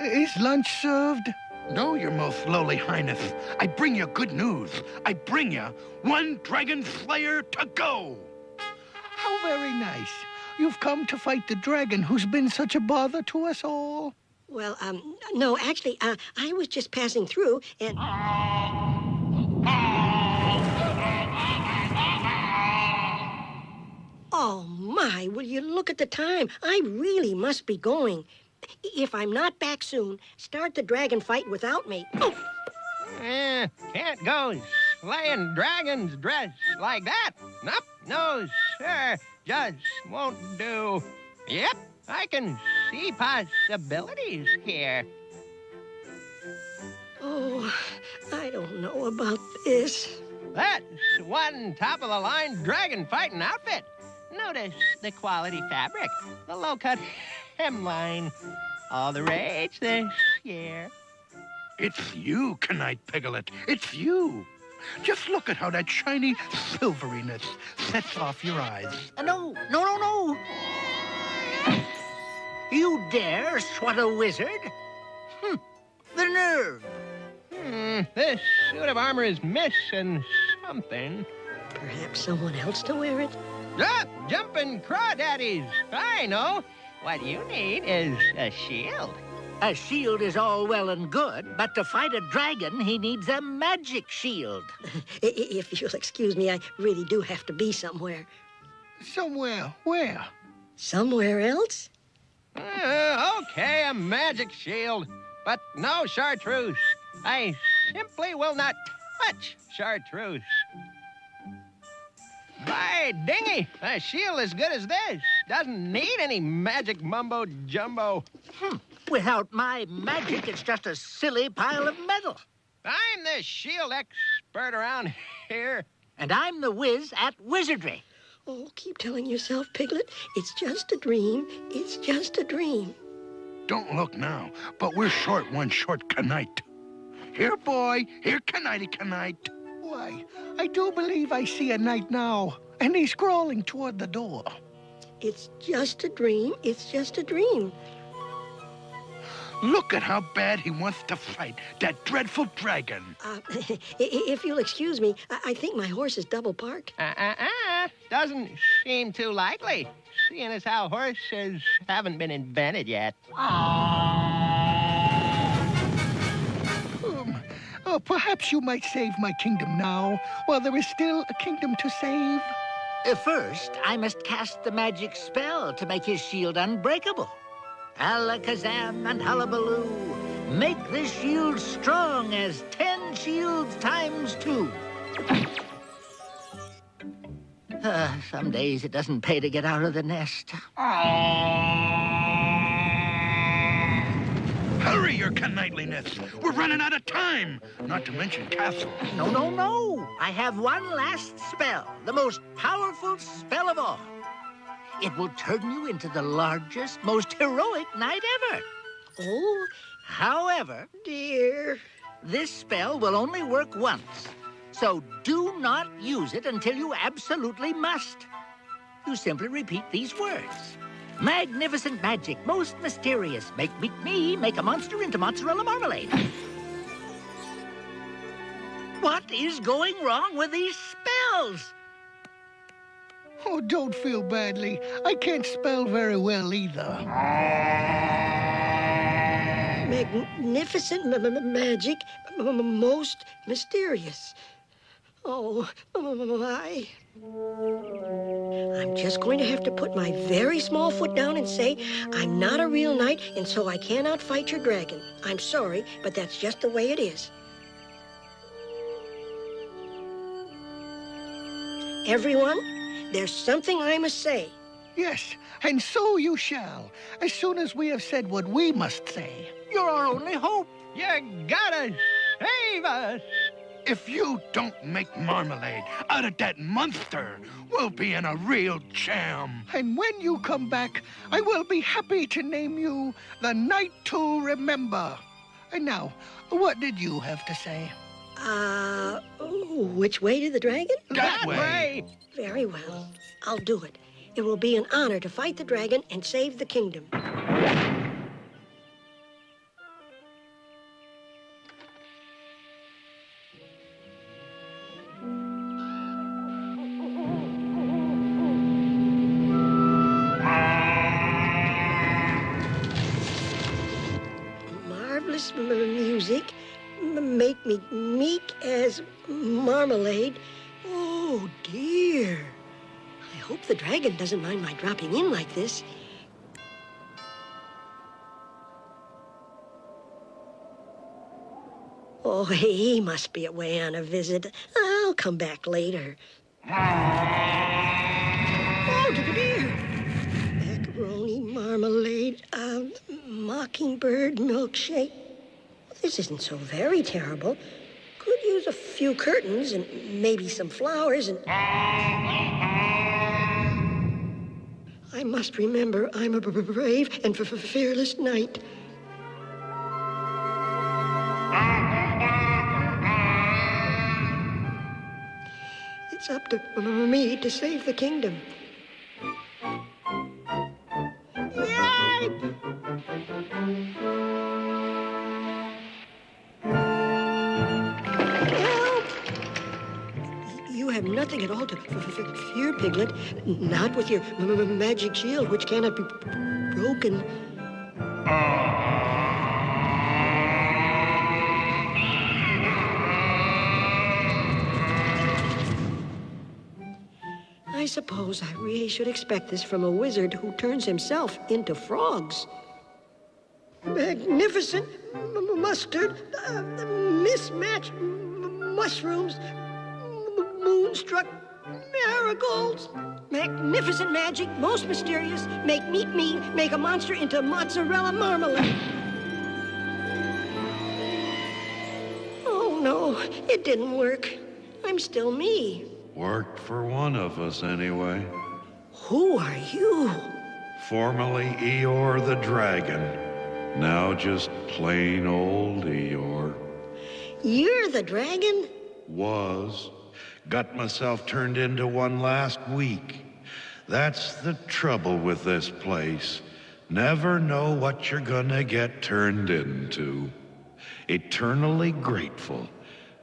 Is lunch served? No, your most lowly highness. I bring you good news. I bring you one dragon slayer to go. How very nice. You've come to fight the dragon who's been such a bother to us all. Well, no, actually, I was just passing through and... Oh, my, will you look at the time? I really must be going. If I'm not back soon, start the dragon fight without me. Oh. Can't go slaying dragons dressed like that. Nope, no, sir, just won't do. Yep, I can see possibilities here. Oh, I don't know about this. That's one top-of-the-line dragon fighting outfit. Notice the quality fabric, the low-cut hemline, all the rage this year. It's you, Knight Piglet. It's you. Just look at how that shiny silveriness sets off your eyes. No. You dare swat a wizard? The nerve. This suit of armor is missing something. Perhaps someone else to wear it? Ah, jumping crawdaddies. I know. What you need is a shield. A shield is all well and good, but to fight a dragon, he needs a magic shield. If you'll excuse me, I really do have to be somewhere. Somewhere? Where? Somewhere else? Okay, a magic shield, but no chartreuse. I simply will not touch chartreuse. By dingy, a shield as good as this doesn't need any magic mumbo-jumbo. Without my magic, it's just a silly pile of metal. I'm the shield expert around here. And I'm the whiz at wizardry. Oh, keep telling yourself, Piglet, it's just a dream. It's just a dream. Don't look now, but we're short one short Knight. Here, boy. Here, Knighty. Why, I do believe I see a knight now, and he's crawling toward the door. It's just a dream. It's just a dream. Look at how bad he wants to fight that dreadful dragon. If you'll excuse me, I think my horse is double parked. Doesn't seem too likely, seeing as how horses haven't been invented yet. Perhaps you might save my kingdom now, while there is still a kingdom to save. First, I must cast the magic spell to make his shield unbreakable. Alakazam and hullabaloo, make this shield strong as 10 shields times 2. Some days it doesn't pay to get out of the nest. Hurry, your knightliness. We're running out of time, not to mention castle. No. I have one last spell, the most powerful spell of all. It will turn you into the largest, most heroic knight ever. Oh? However, dear, this spell will only work once. So do not use it until you absolutely must. You simply repeat these words. Magnificent magic, most mysterious. Make me make a monster into mozzarella marmalade. What is going wrong with these spells? Oh, don't feel badly. I can't spell very well either. Magnificent magic, most mysterious. Oh, my. I'm just going to have to put my very small foot down and say, I'm not a real knight, and so I cannot fight your dragon. I'm sorry, but that's just the way it is. Everyone, there's something I must say. Yes, and so you shall, as soon as we have said what we must say. You're our only hope. You gotta save us. If you don't make marmalade out of that monster, we'll be in a real jam. And when you come back, I will be happy to name you the Knight to Remember. And now, what did you have to say? Which way to the dragon? That way. Very well. I'll do it. It will be an honor to fight the dragon and save the kingdom. Marvelous music. Make me meek as marmalade. Oh, dear. I hope the dragon doesn't mind my dropping in like this. Oh, he must be away on a visit. I'll come back later. Oh, dear. Macaroni, marmalade, mockingbird milkshake. This isn't so very terrible. Could use a few curtains and maybe some flowers and... I must remember I'm a brave and fearless knight. It's up to me to save the kingdom. Yay! You have nothing at all to fear, Piglet. Not with your magic shield, which cannot be broken. I suppose I really should expect this from a wizard who turns himself into frogs. Magnificent mustard, mismatched mushrooms, moonstruck Miracles! Magnificent magic, most mysterious, make meat me, make a monster into mozzarella marmalade. Oh, no, it didn't work. I'm still me. Worked for one of us, anyway. Who are you? Formerly Eeyore the Dragon. Now just plain old Eeyore. You're the dragon? Was. Got myself turned into one last week. That's the trouble with this place. Never know what you're gonna get turned into. Eternally grateful.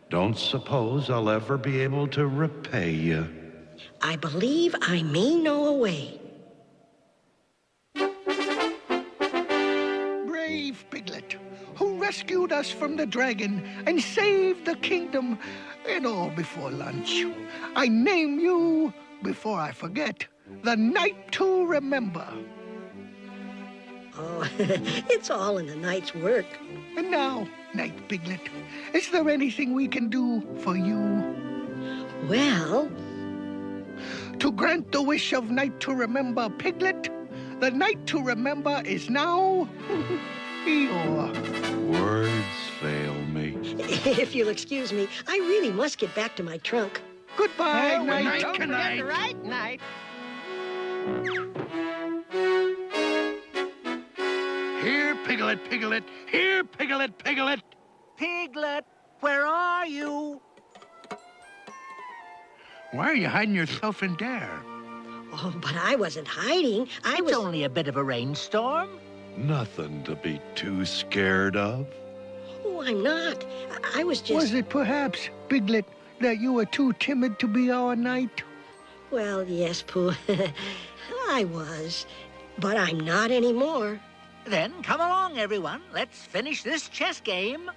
Don't suppose I'll ever be able to repay you. I believe I may know a way. Brave Piglet, who rescued us from the dragon and saved the kingdom, and all before lunch. I name you, before I forget, the Night to Remember. Oh, it's all in the night's work. And now, Night Piglet, is there anything we can do for you? Well... To grant the wish of Night to Remember, Piglet, the Night to Remember is now... Eeyore. Words fail me. If you'll excuse me, I really must get back to my trunk. Goodbye, Night. Don't forget the right night. Here, Piglet, Piglet. Here, Piglet, Piglet. Piglet, where are you? Why are you hiding yourself in there? Oh, but I wasn't hiding. It's only a bit of a rainstorm. Nothing to be too scared of. Oh, I'm not. I was just... Was it perhaps, Piglet, that you were too timid to be our knight? Well, yes, Pooh. I was. But I'm not anymore. Then come along, everyone. Let's finish this chess game.